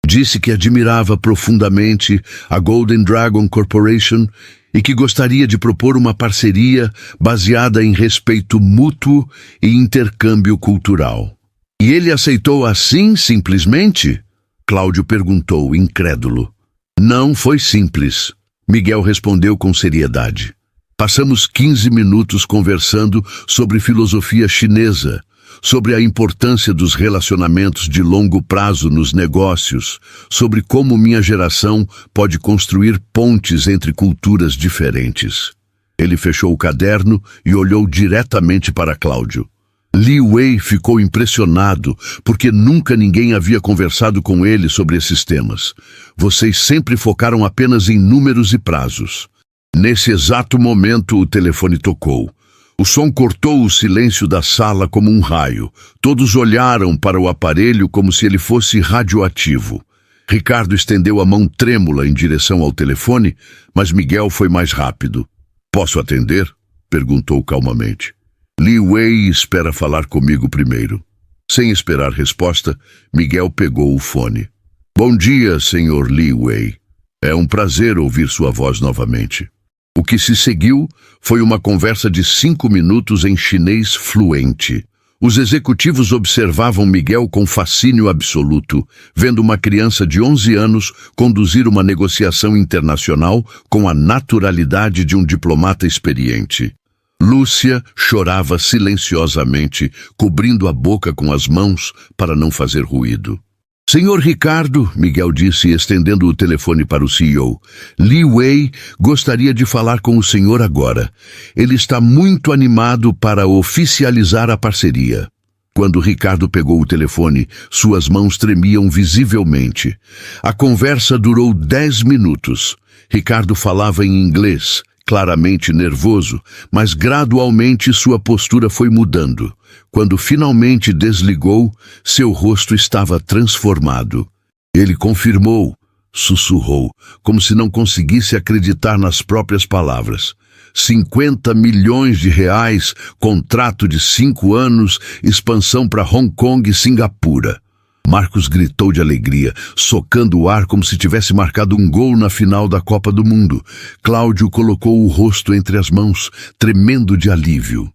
Disse que admirava profundamente a Golden Dragon Corporation e que gostaria de propor uma parceria baseada em respeito mútuo e intercâmbio cultural. "E ele aceitou assim, simplesmente?" Cláudio perguntou, incrédulo. "Não foi simples", Miguel respondeu com seriedade. "Passamos 15 minutos conversando sobre filosofia chinesa, sobre a importância dos relacionamentos de longo prazo nos negócios, sobre como minha geração pode construir pontes entre culturas diferentes." Ele fechou o caderno e olhou diretamente para Cláudio. Li Wei ficou impressionado, porque nunca ninguém havia conversado com ele sobre esses temas. "Vocês sempre focaram apenas em números e prazos." Nesse exato momento, o telefone tocou. O som cortou o silêncio da sala como um raio. Todos olharam para o aparelho como se ele fosse radioativo. Ricardo estendeu a mão trêmula em direção ao telefone, mas Miguel foi mais rápido. "Posso atender?" perguntou calmamente. "Li Wei espera falar comigo primeiro." Sem esperar resposta, Miguel pegou o fone. "Bom dia, senhor Li Wei. É um prazer ouvir sua voz novamente." O que se seguiu foi uma conversa de 5 minutos em chinês fluente. Os executivos observavam Miguel com fascínio absoluto, vendo uma criança de 11 anos conduzir uma negociação internacional com a naturalidade de um diplomata experiente. Lúcia chorava silenciosamente, cobrindo a boca com as mãos para não fazer ruído. Senhor Ricardo, Miguel disse, estendendo o telefone para o CEO. Li Wei gostaria de falar com o senhor agora. Ele está muito animado para oficializar a parceria. Quando Ricardo pegou o telefone, suas mãos tremiam visivelmente. A conversa durou 10 minutos. Ricardo falava em inglês, claramente nervoso, mas gradualmente sua postura foi mudando. Quando finalmente desligou, seu rosto estava transformado. Ele confirmou, sussurrou, como se não conseguisse acreditar nas próprias palavras. 50 milhões de reais, contrato de 5 anos, expansão para Hong Kong e Singapura. Marcos gritou de alegria, socando o ar como se tivesse marcado um gol na final da Copa do Mundo. Cláudio colocou o rosto entre as mãos, tremendo de alívio.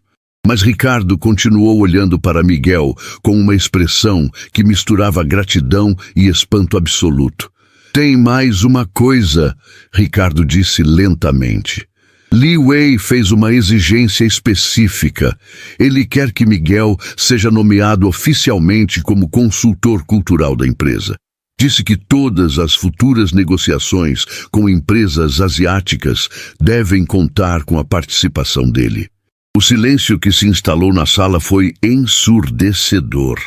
Mas Ricardo continuou olhando para Miguel com uma expressão que misturava gratidão e espanto absoluto. Tem mais uma coisa, Ricardo disse lentamente. Li Wei fez uma exigência específica. Ele quer que Miguel seja nomeado oficialmente como consultor cultural da empresa. Disse que todas as futuras negociações com empresas asiáticas devem contar com a participação dele. O silêncio que se instalou na sala foi ensurdecedor.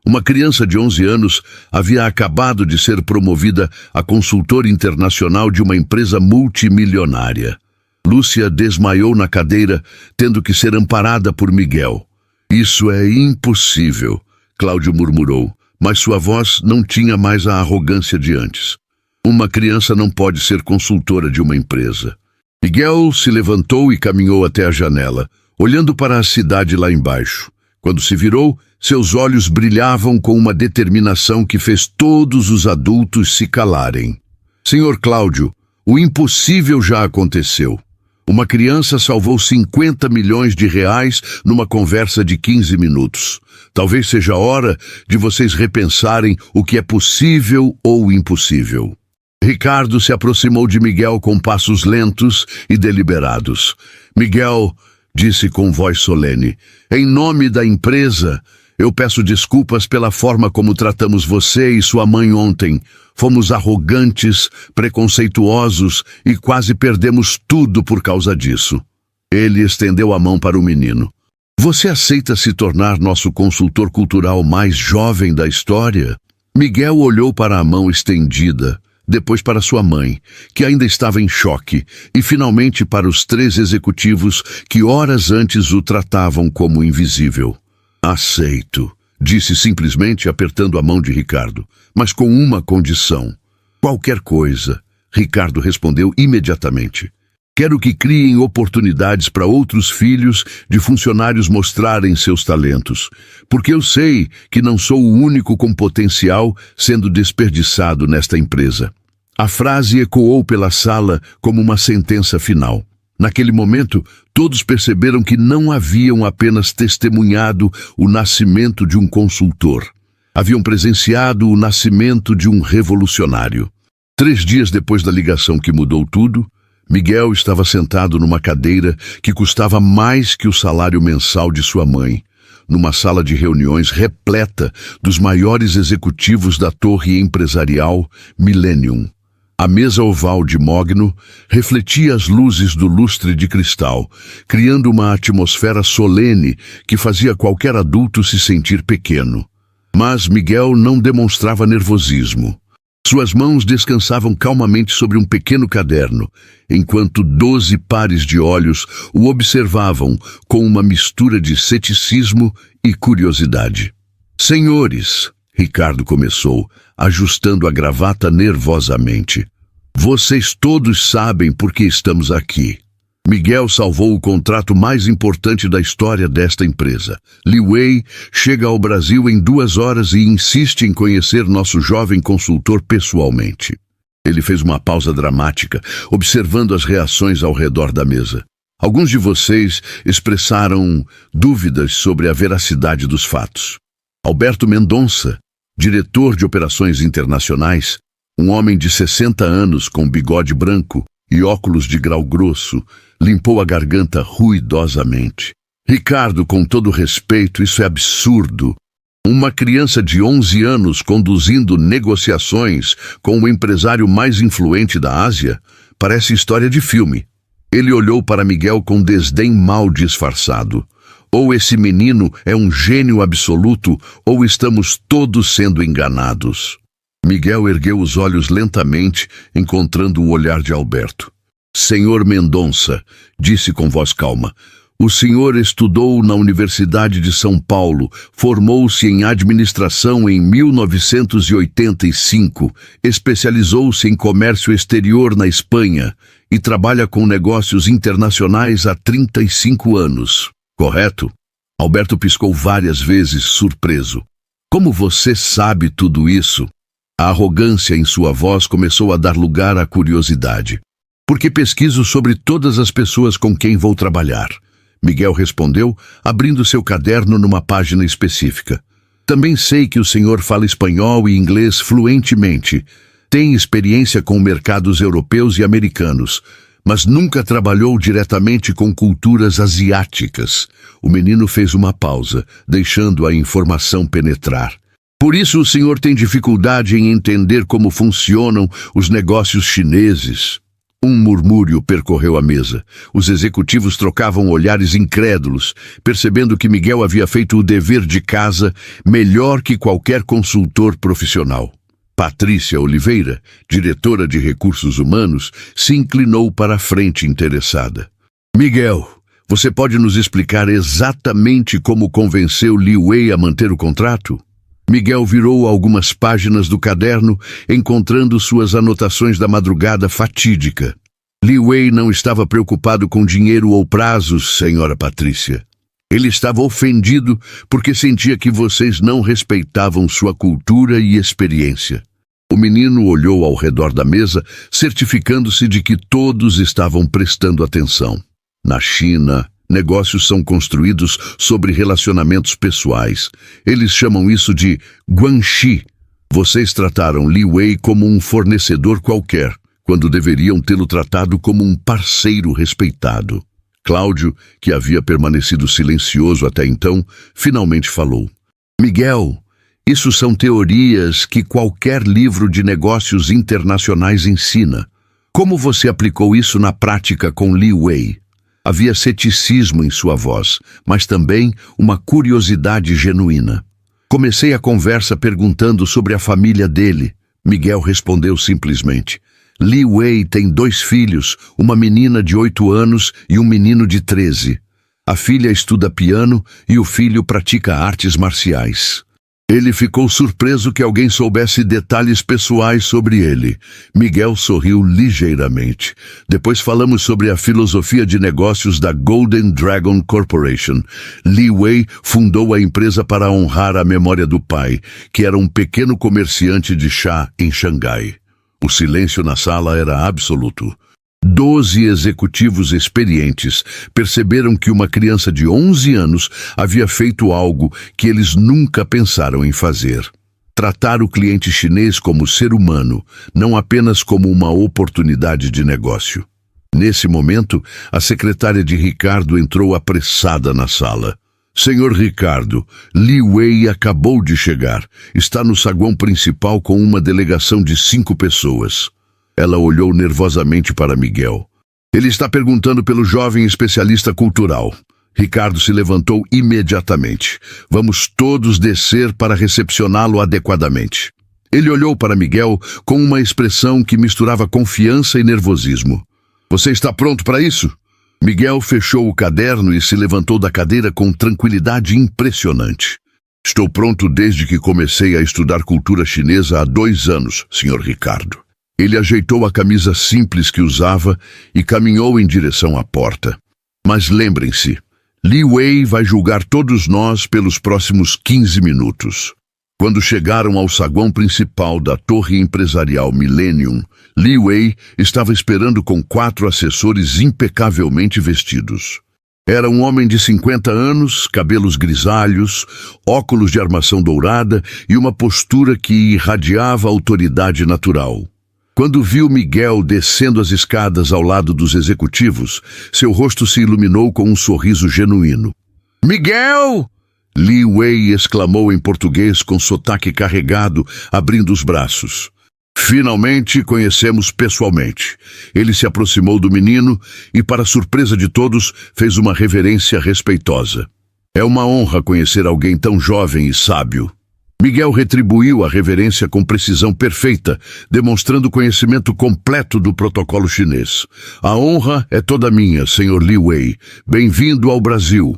Uma criança de 11 anos havia acabado de ser promovida a consultor internacional de uma empresa multimilionária. Lúcia desmaiou na cadeira, tendo que ser amparada por Miguel. Isso é impossível, Cláudio murmurou, mas sua voz não tinha mais a arrogância de antes. Uma criança não pode ser consultora de uma empresa. Miguel se levantou e caminhou até a janela, olhando para a cidade lá embaixo. Quando se virou, seus olhos brilhavam com uma determinação que fez todos os adultos se calarem. Senhor Cláudio, o impossível já aconteceu. Uma criança salvou 50 milhões de reais numa conversa de 15 minutos. Talvez seja a hora de vocês repensarem o que é possível ou impossível. Ricardo se aproximou de Miguel com passos lentos e deliberados. Miguel disse com voz solene, em nome da empresa, eu peço desculpas pela forma como tratamos você e sua mãe ontem. Fomos arrogantes, preconceituosos e quase perdemos tudo por causa disso. Ele estendeu a mão para o menino. Você aceita se tornar nosso consultor cultural mais jovem da história? Miguel olhou para a mão estendida, depois para sua mãe, que ainda estava em choque, e finalmente para os 3 executivos que horas antes o tratavam como invisível. Aceito, disse simplesmente apertando a mão de Ricardo, mas com uma condição. Qualquer coisa, Ricardo respondeu imediatamente. Quero que criem oportunidades para outros filhos de funcionários mostrarem seus talentos, porque eu sei que não sou o único com potencial sendo desperdiçado nesta empresa. A frase ecoou pela sala como uma sentença final. Naquele momento, todos perceberam que não haviam apenas testemunhado o nascimento de um consultor. Haviam presenciado o nascimento de um revolucionário. 3 dias depois da ligação que mudou tudo, Miguel estava sentado numa cadeira que custava mais que o salário mensal de sua mãe, numa sala de reuniões repleta dos maiores executivos da torre empresarial Millennium. A mesa oval de mogno refletia as luzes do lustre de cristal, criando uma atmosfera solene que fazia qualquer adulto se sentir pequeno. Mas Miguel não demonstrava nervosismo. Suas mãos descansavam calmamente sobre um pequeno caderno, enquanto 12 pares de olhos o observavam com uma mistura de ceticismo e curiosidade. Senhores, Ricardo começou, ajustando a gravata nervosamente. Vocês todos sabem por que estamos aqui. Miguel salvou o contrato mais importante da história desta empresa. Li Wei chega ao Brasil em 2 horas e insiste em conhecer nosso jovem consultor pessoalmente. Ele fez uma pausa dramática, observando as reações ao redor da mesa. Alguns de vocês expressaram dúvidas sobre a veracidade dos fatos. Alberto Mendonça, diretor de operações internacionais, um homem de 60 anos com bigode branco e óculos de grau grosso, Limpou a garganta ruidosamente. Ricardo, com todo respeito, isso é absurdo. Uma criança de 11 anos conduzindo negociações com o empresário mais influente da Ásia parece história de filme. Ele olhou para Miguel com desdém mal disfarçado. Ou esse menino é um gênio absoluto, ou estamos todos sendo enganados. Miguel ergueu os olhos lentamente, encontrando o olhar de Alberto. Senhor Mendonça, disse com voz calma, o senhor estudou na Universidade de São Paulo, formou-se em administração em 1985, especializou-se em comércio exterior na Espanha e trabalha com negócios internacionais há 35 anos. Correto? Alberto piscou várias vezes, surpreso. Como você sabe tudo isso? A arrogância em sua voz começou a dar lugar à curiosidade. Porque pesquiso sobre todas as pessoas com quem vou trabalhar. Miguel respondeu, abrindo seu caderno numa página específica. Também sei que o senhor fala espanhol e inglês fluentemente. Tem experiência com mercados europeus e americanos, mas nunca trabalhou diretamente com culturas asiáticas. O menino fez uma pausa, deixando a informação penetrar. Por isso o senhor tem dificuldade em entender como funcionam os negócios chineses. Um murmúrio percorreu a mesa. Os executivos trocavam olhares incrédulos, percebendo que Miguel havia feito o dever de casa melhor que qualquer consultor profissional. Patrícia Oliveira, diretora de recursos humanos, se inclinou para a frente interessada. Miguel, você pode nos explicar exatamente como convenceu Li Wei a manter o contrato? Miguel virou algumas páginas do caderno, encontrando suas anotações da madrugada fatídica. Li Wei não estava preocupado com dinheiro ou prazos, senhora Patrícia. Ele estava ofendido porque sentia que vocês não respeitavam sua cultura e experiência. O menino olhou ao redor da mesa, certificando-se de que todos estavam prestando atenção. Na China, negócios são construídos sobre relacionamentos pessoais. Eles chamam isso de guanxi. Vocês trataram Li Wei como um fornecedor qualquer, quando deveriam tê-lo tratado como um parceiro respeitado. Cláudio, que havia permanecido silencioso até então, finalmente falou. Miguel, isso são teorias que qualquer livro de negócios internacionais ensina. Como você aplicou isso na prática com Li Wei? Havia ceticismo em sua voz, mas também uma curiosidade genuína. Comecei a conversa perguntando sobre a família dele. Miguel respondeu simplesmente. Li Wei tem 2 filhos, uma menina de 8 anos e um menino de 13. A filha estuda piano e o filho pratica artes marciais. Ele ficou surpreso que alguém soubesse detalhes pessoais sobre ele. Miguel sorriu ligeiramente. Depois falamos sobre a filosofia de negócios da Golden Dragon Corporation. Li Wei fundou a empresa para honrar a memória do pai, que era um pequeno comerciante de chá em Xangai. O silêncio na sala era absoluto. 12 executivos experientes perceberam que uma criança de 11 anos havia feito algo que eles nunca pensaram em fazer. Tratar o cliente chinês como ser humano, não apenas como uma oportunidade de negócio. Nesse momento, a secretária de Ricardo entrou apressada na sala. Senhor Ricardo, Li Wei acabou de chegar. Está no saguão principal com uma delegação de 5 pessoas. Ela olhou nervosamente para Miguel. Ele está perguntando pelo jovem especialista cultural. Ricardo se levantou imediatamente. Vamos todos descer para recepcioná-lo adequadamente. Ele olhou para Miguel com uma expressão que misturava confiança e nervosismo. Você está pronto para isso? Miguel fechou o caderno e se levantou da cadeira com tranquilidade impressionante. Estou pronto desde que comecei a estudar cultura chinesa há 2 anos, Sr. Ricardo. Ele ajeitou a camisa simples que usava e caminhou em direção à porta. Mas lembrem-se, Li Wei vai julgar todos nós pelos próximos 15 minutos. Quando chegaram ao saguão principal da torre empresarial Millennium, Li Wei estava esperando com 4 assessores impecavelmente vestidos. Era um homem de 50 anos, cabelos grisalhos, óculos de armação dourada e uma postura que irradiava autoridade natural. Quando viu Miguel descendo as escadas ao lado dos executivos, seu rosto se iluminou com um sorriso genuíno. "Miguel!" Li Wei exclamou em português com sotaque carregado, abrindo os braços. "Finalmente conhecemos pessoalmente." Ele se aproximou do menino e, para surpresa de todos, fez uma reverência respeitosa. "É uma honra conhecer alguém tão jovem e sábio." Miguel retribuiu a reverência com precisão perfeita, demonstrando conhecimento completo do protocolo chinês. "A honra é toda minha, Sr. Li Wei. Bem-vindo ao Brasil."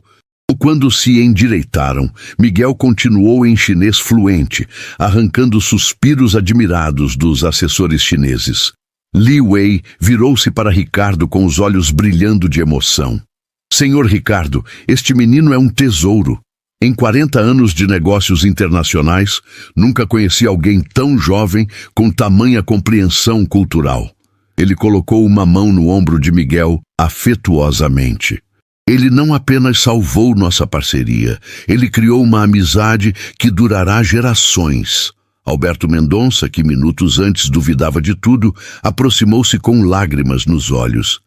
Quando se endireitaram, Miguel continuou em chinês fluente, arrancando suspiros admirados dos assessores chineses. Li Wei virou-se para Ricardo com os olhos brilhando de emoção. "Senhor Ricardo, este menino é um tesouro. Em 40 anos de negócios internacionais, nunca conheci alguém tão jovem com tamanha compreensão cultural." Ele colocou uma mão no ombro de Miguel afetuosamente. "Ele não apenas salvou nossa parceria, ele criou uma amizade que durará gerações." Alberto Mendonça, que minutos antes duvidava de tudo, aproximou-se com lágrimas nos olhos.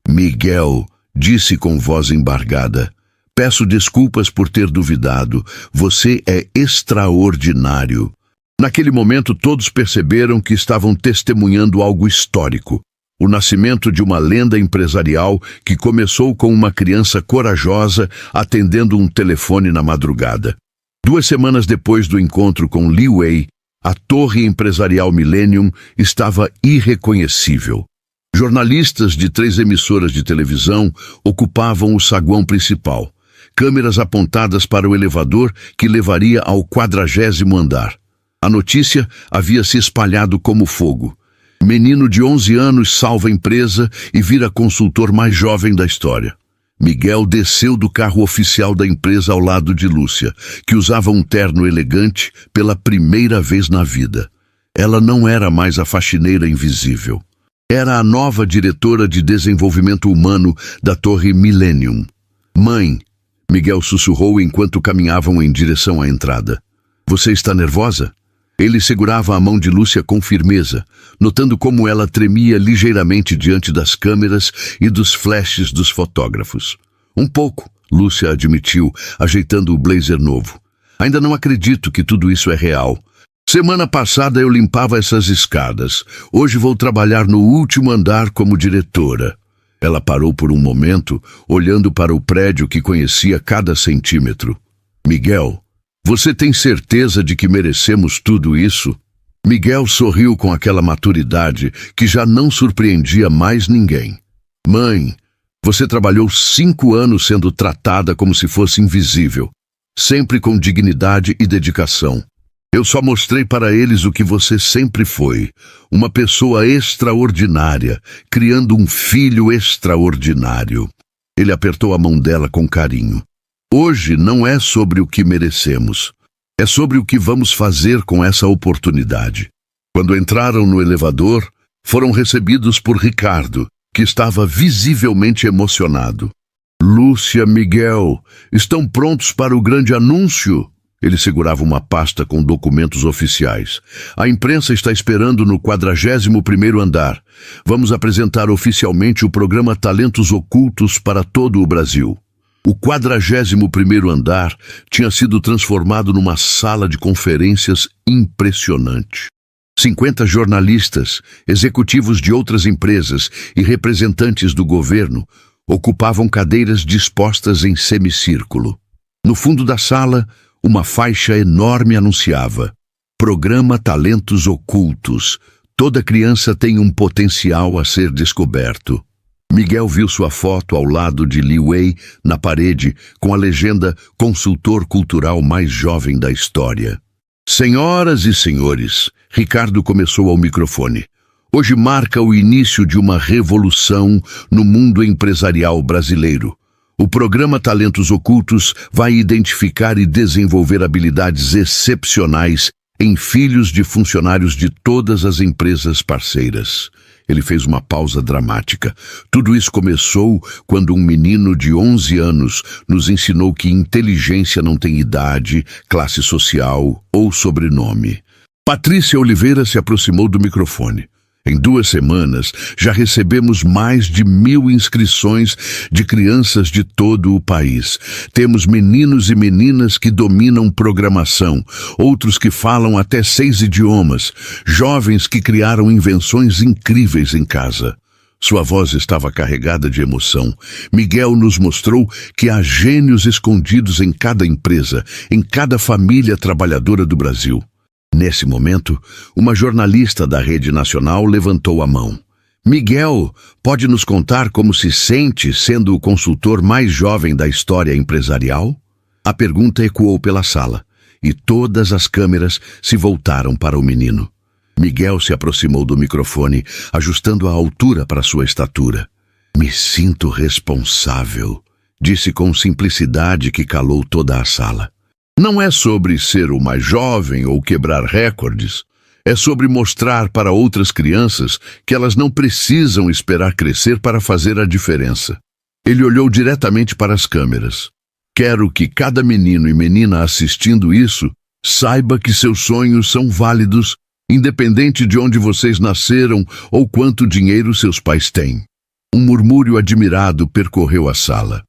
"Miguel", disse com voz embargada, "peço desculpas por ter duvidado. Você é extraordinário." Naquele momento, todos perceberam que estavam testemunhando algo histórico. O nascimento de uma lenda empresarial que começou com uma criança corajosa atendendo um telefone na madrugada. 2 semanas depois do encontro com Li Wei, a torre empresarial Millennium estava irreconhecível. Jornalistas de 3 emissoras de televisão ocupavam o saguão principal, câmeras apontadas para o elevador que levaria ao 40º andar. A notícia havia se espalhado como fogo. Menino de 11 anos salva a empresa e vira consultor mais jovem da história. Miguel desceu do carro oficial da empresa ao lado de Lúcia, que usava um terno elegante pela primeira vez na vida. Ela não era mais a faxineira invisível. Era a nova diretora de desenvolvimento humano da Torre Millennium. "Mãe", Miguel sussurrou enquanto caminhavam em direção à entrada. "Você está nervosa?" Ele segurava a mão de Lúcia com firmeza, notando como ela tremia ligeiramente diante das câmeras e dos flashes dos fotógrafos. "Um pouco", Lúcia admitiu, ajeitando o blazer novo. "Ainda não acredito que tudo isso é real. Semana passada eu limpava essas escadas. Hoje vou trabalhar no último andar como diretora." Ela parou por um momento, olhando para o prédio que conhecia cada centímetro. "Miguel, você tem certeza de que merecemos tudo isso?" Miguel sorriu com aquela maturidade que já não surpreendia mais ninguém. "Mãe, você trabalhou 5 anos sendo tratada como se fosse invisível, sempre com dignidade e dedicação. Eu só mostrei para eles o que você sempre foi, uma pessoa extraordinária, criando um filho extraordinário." Ele apertou a mão dela com carinho. "Hoje não é sobre o que merecemos, é sobre o que vamos fazer com essa oportunidade." Quando entraram no elevador, foram recebidos por Ricardo, que estava visivelmente emocionado. "Lúcia, Miguel, estão prontos para o grande anúncio?" Ele segurava uma pasta com documentos oficiais. "A imprensa está esperando no 41º andar. Vamos apresentar oficialmente o programa Talentos Ocultos para todo o Brasil." O 41º andar tinha sido transformado numa sala de conferências impressionante. 50 jornalistas, executivos de outras empresas e representantes do governo ocupavam cadeiras dispostas em semicírculo. No fundo da sala, uma faixa enorme anunciava: "Programa Talentos Ocultos. Toda criança tem um potencial a ser descoberto." Miguel viu sua foto ao lado de Li Wei na parede com a legenda "Consultor cultural mais jovem da história." "Senhoras e senhores", Ricardo começou ao microfone, "hoje marca o início de uma revolução no mundo empresarial brasileiro. O programa Talentos Ocultos vai identificar e desenvolver habilidades excepcionais em filhos de funcionários de todas as empresas parceiras." Ele fez uma pausa dramática. "Tudo isso começou quando um menino de 11 anos nos ensinou que inteligência não tem idade, classe social ou sobrenome." Patrícia Oliveira se aproximou do microfone. Em 2 semanas, já recebemos mais de 1.000 inscrições de crianças de todo o país. Temos meninos e meninas que dominam programação, outros que falam até 6 idiomas, jovens que criaram invenções incríveis em casa. Sua voz estava carregada de emoção. Miguel nos mostrou que há gênios escondidos em cada empresa, em cada família trabalhadora do Brasil. Nesse momento, uma jornalista da Rede Nacional levantou a mão. Miguel, pode nos contar como se sente sendo o consultor mais jovem da história empresarial? A pergunta ecoou pela sala, e todas as câmeras se voltaram para o menino. Miguel se aproximou do microfone, ajustando a altura para sua estatura. Me sinto responsável, disse com simplicidade que calou toda a sala. Não é sobre ser o mais jovem ou quebrar recordes. É sobre mostrar para outras crianças que elas não precisam esperar crescer para fazer a diferença. Ele olhou diretamente para as câmeras. Quero que cada menino e menina assistindo isso saiba que seus sonhos são válidos, independente de onde vocês nasceram ou quanto dinheiro seus pais têm. Um murmúrio admirado percorreu a sala.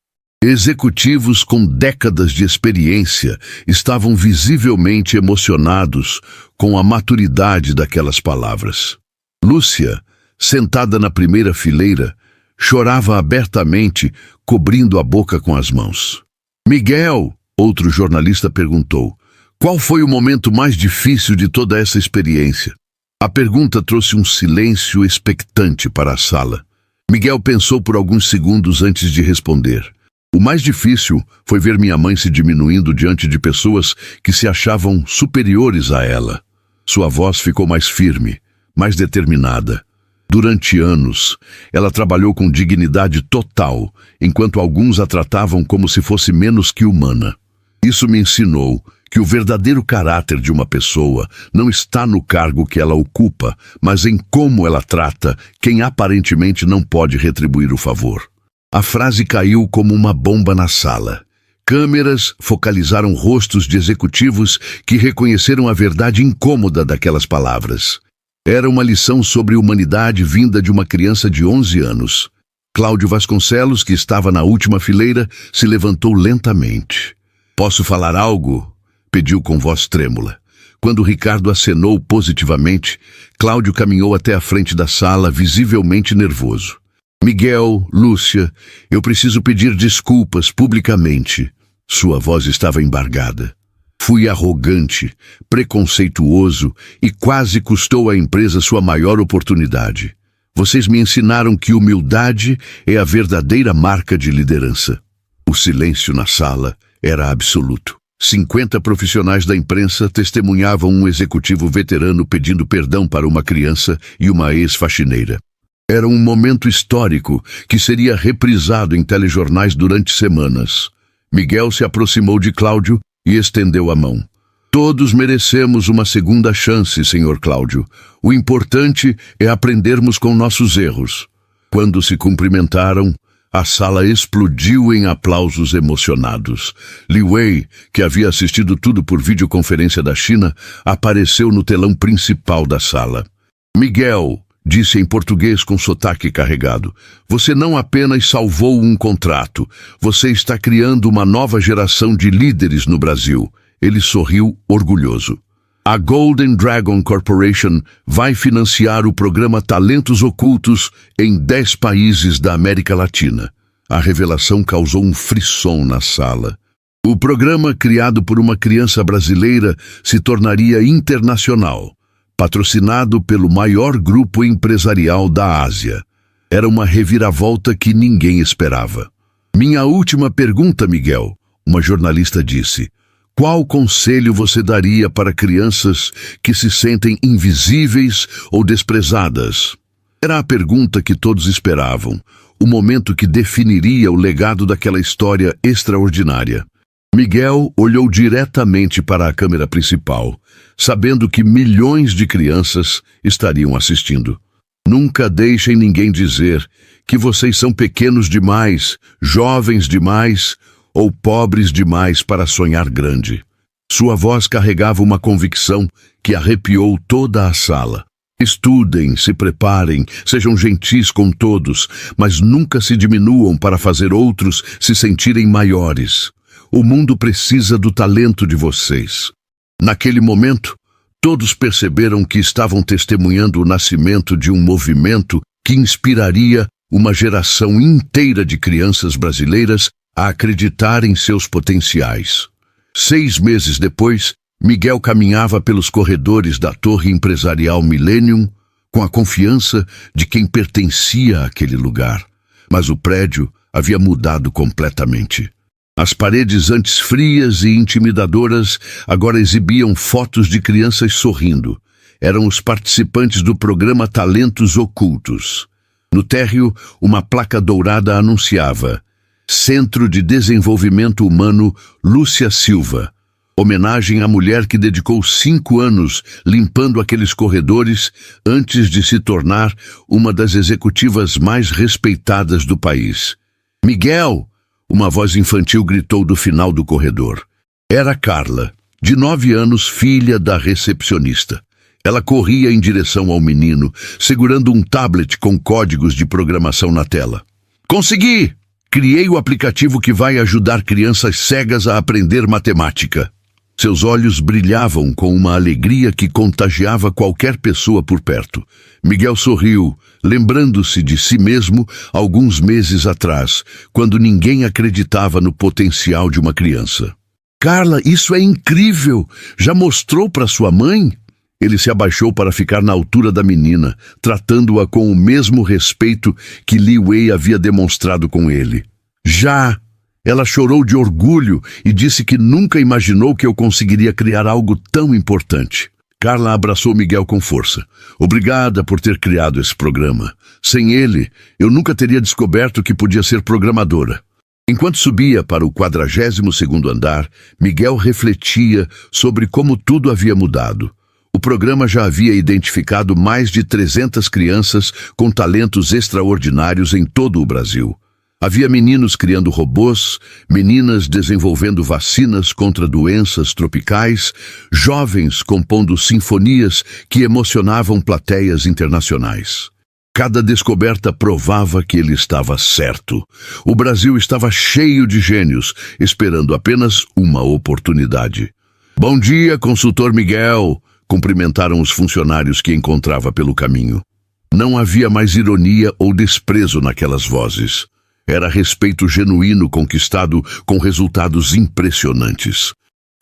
Executivos com décadas de experiência estavam visivelmente emocionados com a maturidade daquelas palavras. Lúcia, sentada na primeira fileira, chorava abertamente, cobrindo a boca com as mãos. Miguel, outro jornalista perguntou, qual foi o momento mais difícil de toda essa experiência? A pergunta trouxe um silêncio expectante para a sala. Miguel pensou por alguns segundos antes de responder. O mais difícil foi ver minha mãe se diminuindo diante de pessoas que se achavam superiores a ela. Sua voz ficou mais firme, mais determinada. Durante anos, ela trabalhou com dignidade total, enquanto alguns a tratavam como se fosse menos que humana. Isso me ensinou que o verdadeiro caráter de uma pessoa não está no cargo que ela ocupa, mas em como ela trata quem aparentemente não pode retribuir o favor. A frase caiu como uma bomba na sala. Câmeras focalizaram rostos de executivos que reconheceram a verdade incômoda daquelas palavras. Era uma lição sobre humanidade vinda de uma criança de 11 anos. Cláudio Vasconcelos, que estava na última fileira, se levantou lentamente. Posso falar algo? Pediu com voz trêmula. Quando Ricardo acenou positivamente, Cláudio caminhou até a frente da sala, visivelmente nervoso. Miguel, Lúcia, eu preciso pedir desculpas publicamente. Sua voz estava embargada. Fui arrogante, preconceituoso e quase custou à empresa sua maior oportunidade. Vocês me ensinaram que humildade é a verdadeira marca de liderança. O silêncio na sala era absoluto. 50 profissionais da imprensa testemunhavam um executivo veterano pedindo perdão para uma criança e uma ex-faxineira. Era um momento histórico que seria reprisado em telejornais durante semanas. Miguel se aproximou de Cláudio e estendeu a mão. Todos merecemos uma segunda chance, Sr. Cláudio. O importante é aprendermos com nossos erros. Quando se cumprimentaram, a sala explodiu em aplausos emocionados. Li Wei, que havia assistido tudo por videoconferência da China, apareceu no telão principal da sala. Miguel, disse em português com sotaque carregado, você não apenas salvou um contrato, você está criando uma nova geração de líderes no Brasil. Ele sorriu orgulhoso. A Golden Dragon Corporation vai financiar o programa Talentos Ocultos em 10 países da América Latina. A revelação causou um frisson na sala. O programa, criado por uma criança brasileira, se tornaria internacional, patrocinado pelo maior grupo empresarial da Ásia. Era uma reviravolta que ninguém esperava. Minha última pergunta, Miguel, uma jornalista disse. Qual conselho você daria para crianças que se sentem invisíveis ou desprezadas? Era a pergunta que todos esperavam, o momento que definiria o legado daquela história extraordinária. Miguel olhou diretamente para a câmera principal, sabendo que milhões de crianças estariam assistindo. Nunca deixem ninguém dizer que vocês são pequenos demais, jovens demais ou pobres demais para sonhar grande. Sua voz carregava uma convicção que arrepiou toda a sala. Estudem, se preparem, sejam gentis com todos, mas nunca se diminuam para fazer outros se sentirem maiores. O mundo precisa do talento de vocês. Naquele momento, todos perceberam que estavam testemunhando o nascimento de um movimento que inspiraria uma geração inteira de crianças brasileiras a acreditar em seus potenciais. 6 meses depois, Miguel caminhava pelos corredores da Torre Empresarial Millennium com a confiança de quem pertencia àquele lugar. Mas o prédio havia mudado completamente. As paredes antes frias e intimidadoras agora exibiam fotos de crianças sorrindo. Eram os participantes do programa Talentos Ocultos. No térreo, uma placa dourada anunciava: Centro de Desenvolvimento Humano Lúcia Silva. Homenagem à mulher que dedicou 5 anos limpando aqueles corredores antes de se tornar uma das executivas mais respeitadas do país. Miguel! Uma voz infantil gritou do final do corredor. Era Carla, de 9 anos, filha da recepcionista. Ela corria em direção ao menino, segurando um tablet com códigos de programação na tela. Consegui! Criei o aplicativo que vai ajudar crianças cegas a aprender matemática. Seus olhos brilhavam com uma alegria que contagiava qualquer pessoa por perto. Miguel sorriu, lembrando-se de si mesmo alguns meses atrás, quando ninguém acreditava no potencial de uma criança. Carla, isso é incrível! Já mostrou para sua mãe? Ele se abaixou para ficar na altura da menina, tratando-a com o mesmo respeito que Li Wei havia demonstrado com ele. Já! Ela chorou de orgulho e disse que nunca imaginou que eu conseguiria criar algo tão importante. Carla abraçou Miguel com força. Obrigada por ter criado esse programa. Sem ele, eu nunca teria descoberto que podia ser programadora. Enquanto subia para o 42º andar, Miguel refletia sobre como tudo havia mudado. O programa já havia identificado mais de 300 crianças com talentos extraordinários em todo o Brasil. Havia meninos criando robôs, meninas desenvolvendo vacinas contra doenças tropicais, jovens compondo sinfonias que emocionavam plateias internacionais. Cada descoberta provava que ele estava certo. O Brasil estava cheio de gênios, esperando apenas uma oportunidade. Bom dia, consultor Miguel! Cumprimentaram os funcionários que encontrava pelo caminho. Não havia mais ironia ou desprezo naquelas vozes. Era respeito genuíno conquistado com resultados impressionantes.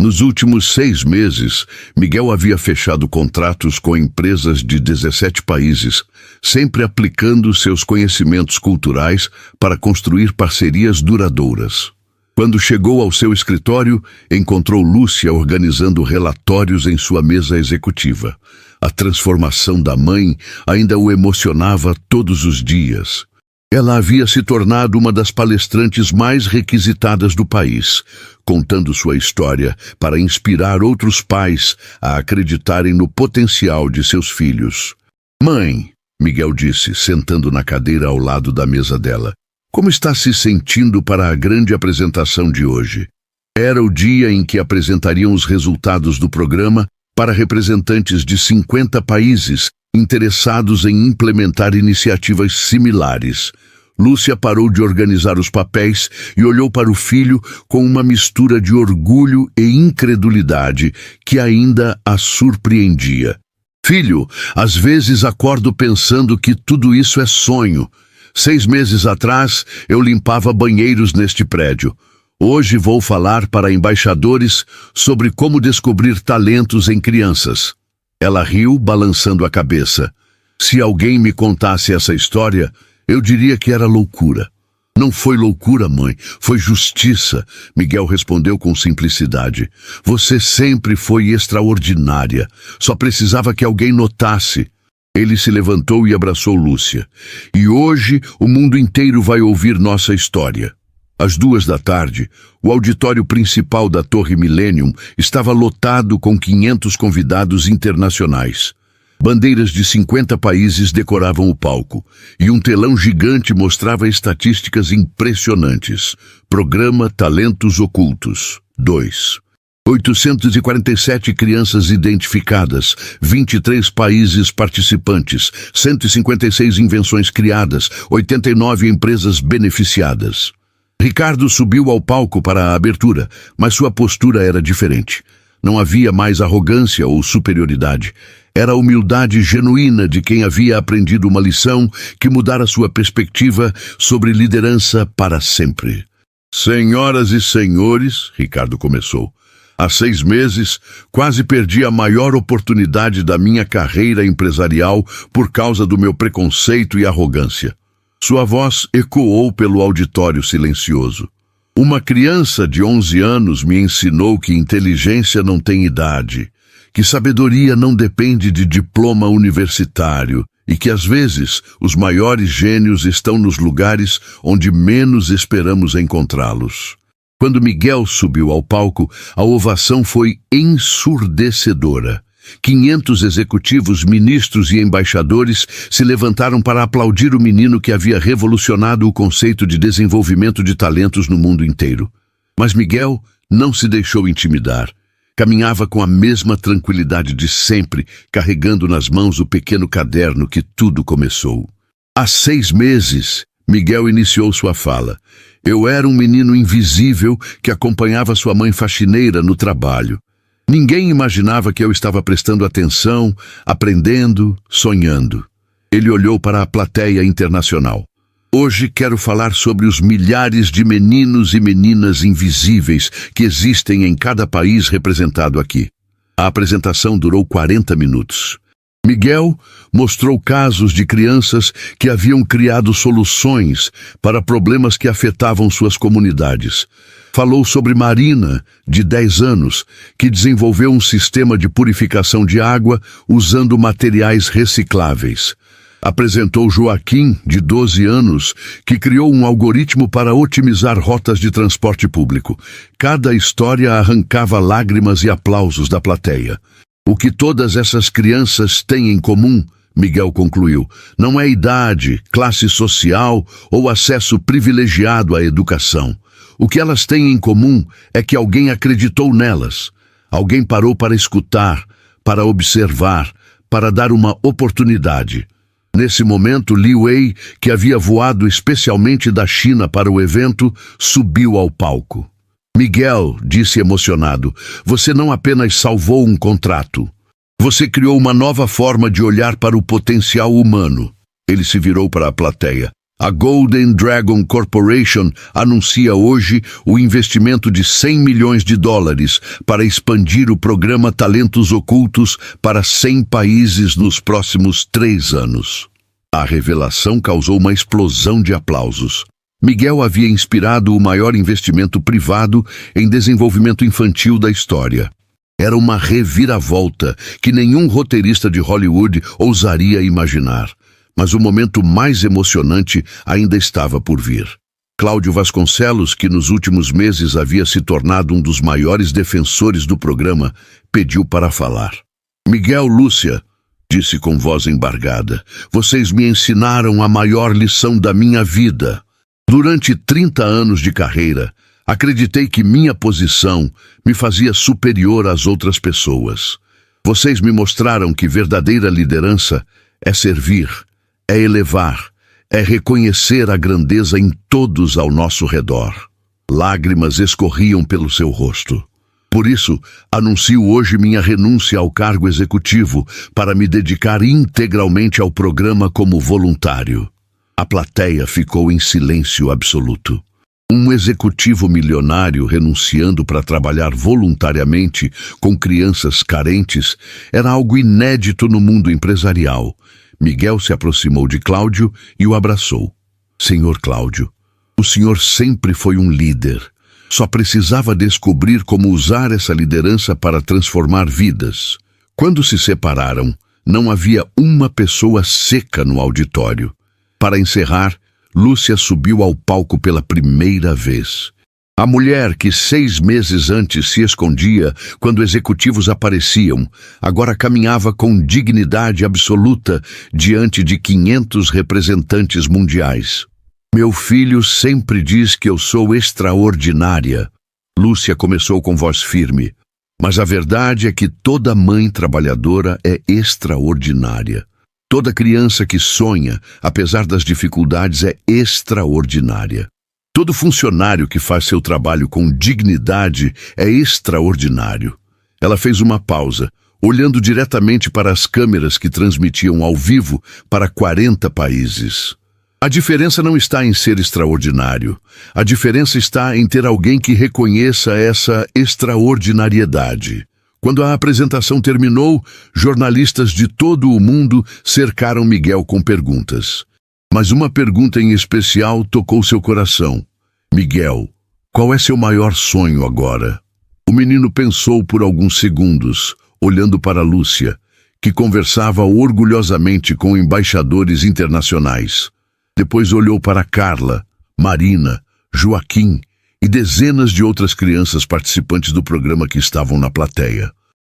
Nos últimos 6 meses, Miguel havia fechado contratos com empresas de 17 países, sempre aplicando seus conhecimentos culturais para construir parcerias duradouras. Quando chegou ao seu escritório, encontrou Lúcia organizando relatórios em sua mesa executiva. A transformação da mãe ainda o emocionava todos os dias. Ela havia se tornado uma das palestrantes mais requisitadas do país, contando sua história para inspirar outros pais a acreditarem no potencial de seus filhos. Mãe, Miguel disse, sentando na cadeira ao lado da mesa dela, como está se sentindo para a grande apresentação de hoje? Era o dia em que apresentariam os resultados do programa para representantes de 50 países interessados em implementar iniciativas similares. Lúcia parou de organizar os papéis e olhou para o filho com uma mistura de orgulho e incredulidade que ainda a surpreendia. Filho, às vezes acordo pensando que tudo isso é sonho. 6 meses atrás, eu limpava banheiros neste prédio. Hoje vou falar para embaixadores sobre como descobrir talentos em crianças. Ela riu, balançando a cabeça. Se alguém me contasse essa história, eu diria que era loucura. Não foi loucura, mãe, foi justiça, Miguel respondeu com simplicidade. Você sempre foi extraordinária. Só precisava que alguém notasse. Ele se levantou e abraçou Lúcia. E hoje o mundo inteiro vai ouvir nossa história. Às 14h, o auditório principal da Torre Millennium estava lotado com 500 convidados internacionais. Bandeiras de 50 países decoravam o palco, e um telão gigante mostrava estatísticas impressionantes. Programa Talentos Ocultos 2. 847 crianças identificadas, 23 países participantes, 156 invenções criadas, 89 empresas beneficiadas. Ricardo subiu ao palco para a abertura, mas sua postura era diferente. Não havia mais arrogância ou superioridade. Era a humildade genuína de quem havia aprendido uma lição que mudara sua perspectiva sobre liderança para sempre. Senhoras e senhores, Ricardo começou. Há 6 meses, quase perdi a maior oportunidade da minha carreira empresarial por causa do meu preconceito e arrogância. Sua voz ecoou pelo auditório silencioso. Uma criança de 11 anos me ensinou que inteligência não tem idade, que sabedoria não depende de diploma universitário e que, às vezes, os maiores gênios estão nos lugares onde menos esperamos encontrá-los. Quando Miguel subiu ao palco, a ovação foi ensurdecedora. 500 executivos, ministros e embaixadores se levantaram para aplaudir o menino que havia revolucionado o conceito de desenvolvimento de talentos no mundo inteiro. Mas Miguel não se deixou intimidar. Caminhava com a mesma tranquilidade de sempre, carregando nas mãos o pequeno caderno que tudo começou. Há 6 meses, Miguel iniciou sua fala. Eu era um menino invisível que acompanhava sua mãe faxineira no trabalho. Ninguém imaginava que eu estava prestando atenção, aprendendo, sonhando. Ele olhou para a plateia internacional. Hoje quero falar sobre os milhares de meninos e meninas invisíveis que existem em cada país representado aqui. A apresentação durou 40 minutos. Miguel mostrou casos de crianças que haviam criado soluções para problemas que afetavam suas comunidades. Falou sobre Marina, de 10 anos, que desenvolveu um sistema de purificação de água usando materiais recicláveis. Apresentou Joaquim, de 12 anos, que criou um algoritmo para otimizar rotas de transporte público. Cada história arrancava lágrimas e aplausos da plateia. O que todas essas crianças têm em comum, Miguel concluiu, não é idade, classe social ou acesso privilegiado à educação. O que elas têm em comum é que alguém acreditou nelas. Alguém parou para escutar, para observar, para dar uma oportunidade. Nesse momento, Li Wei, que havia voado especialmente da China para o evento, subiu ao palco. Miguel, disse emocionado, você não apenas salvou um contrato. Você criou uma nova forma de olhar para o potencial humano. Ele se virou para a plateia. A Golden Dragon Corporation anuncia hoje o investimento de $100 milhões para expandir o programa Talentos Ocultos para 100 países nos próximos 3 anos. A revelação causou uma explosão de aplausos. Miguel havia inspirado o maior investimento privado em desenvolvimento infantil da história. Era uma reviravolta que nenhum roteirista de Hollywood ousaria imaginar. Mas o momento mais emocionante ainda estava por vir. Cláudio Vasconcelos, que nos últimos meses havia se tornado um dos maiores defensores do programa, pediu para falar. Miguel, Lúcia, disse com voz embargada, vocês me ensinaram a maior lição da minha vida. Durante 30 anos de carreira, acreditei que minha posição me fazia superior às outras pessoas. Vocês me mostraram que verdadeira liderança é servir, é elevar, é reconhecer a grandeza em todos ao nosso redor. Lágrimas escorriam pelo seu rosto. Por isso, anuncio hoje minha renúncia ao cargo executivo para me dedicar integralmente ao programa como voluntário. A plateia ficou em silêncio absoluto. Um executivo milionário renunciando para trabalhar voluntariamente com crianças carentes era algo inédito no mundo empresarial. Miguel se aproximou de Cláudio e o abraçou. Senhor Cláudio, o senhor sempre foi um líder. Só precisava descobrir como usar essa liderança para transformar vidas. Quando se separaram, não havia uma pessoa seca no auditório. Para encerrar, Lúcia subiu ao palco pela primeira vez. A mulher que 6 meses antes se escondia quando executivos apareciam, agora caminhava com dignidade absoluta diante de 500 representantes mundiais. Meu filho sempre diz que eu sou extraordinária. Lúcia começou com voz firme. Mas a verdade é que toda mãe trabalhadora é extraordinária. Toda criança que sonha, apesar das dificuldades, é extraordinária. Todo funcionário que faz seu trabalho com dignidade é extraordinário. Ela fez uma pausa, olhando diretamente para as câmeras que transmitiam ao vivo para 40 países. A diferença não está em ser extraordinário. A diferença está em ter alguém que reconheça essa extraordinariedade. Quando a apresentação terminou, jornalistas de todo o mundo cercaram Miguel com perguntas. Mas uma pergunta em especial tocou seu coração. Miguel, qual é seu maior sonho agora? O menino pensou por alguns segundos, olhando para Lúcia, que conversava orgulhosamente com embaixadores internacionais. Depois olhou para Carla, Marina, Joaquim e dezenas de outras crianças participantes do programa que estavam na plateia.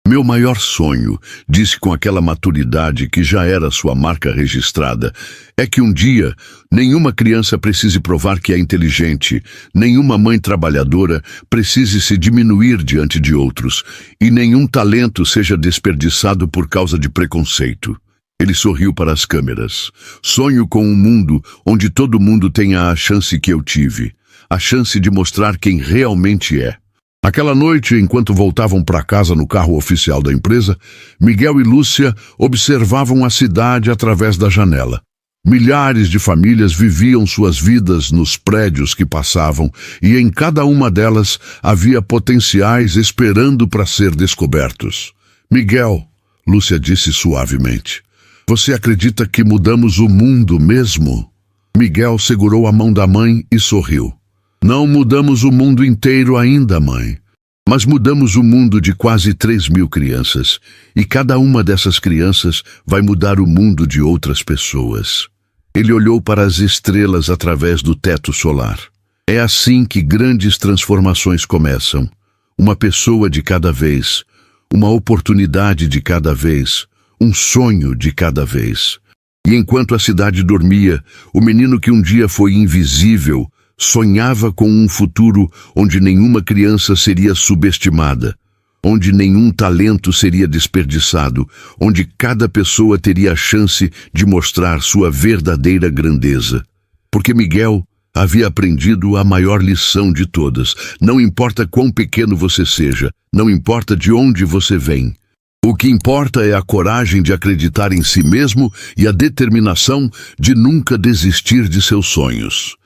Meu maior sonho, disse com aquela maturidade que já era sua marca registrada, é que um dia nenhuma criança precise provar que é inteligente, nenhuma mãe trabalhadora precise se diminuir diante de outros e nenhum talento seja desperdiçado por causa de preconceito. Ele sorriu para as câmeras. Sonho com um mundo onde todo mundo tenha a chance que eu tive, a chance de mostrar quem realmente é. Aquela noite, enquanto voltavam para casa no carro oficial da empresa, Miguel e Lúcia observavam a cidade através da janela. Milhares de famílias viviam suas vidas nos prédios que passavam e em cada uma delas havia potenciais esperando para ser descobertos. Miguel, Lúcia disse suavemente, você acredita que mudamos o mundo mesmo? Miguel segurou a mão da mãe e sorriu. Não mudamos o mundo inteiro ainda, mãe. Mas mudamos o mundo de quase 3.000 crianças. E cada uma dessas crianças vai mudar o mundo de outras pessoas. Ele olhou para as estrelas através do teto solar. É assim que grandes transformações começam. Uma pessoa de cada vez. Uma oportunidade de cada vez. Um sonho de cada vez. E enquanto a cidade dormia, o menino que um dia foi invisível sonhava com um futuro onde nenhuma criança seria subestimada, onde nenhum talento seria desperdiçado, onde cada pessoa teria a chance de mostrar sua verdadeira grandeza. Porque Miguel havia aprendido a maior lição de todas. Não importa quão pequeno você seja, não importa de onde você vem. O que importa é a coragem de acreditar em si mesmo e a determinação de nunca desistir de seus sonhos.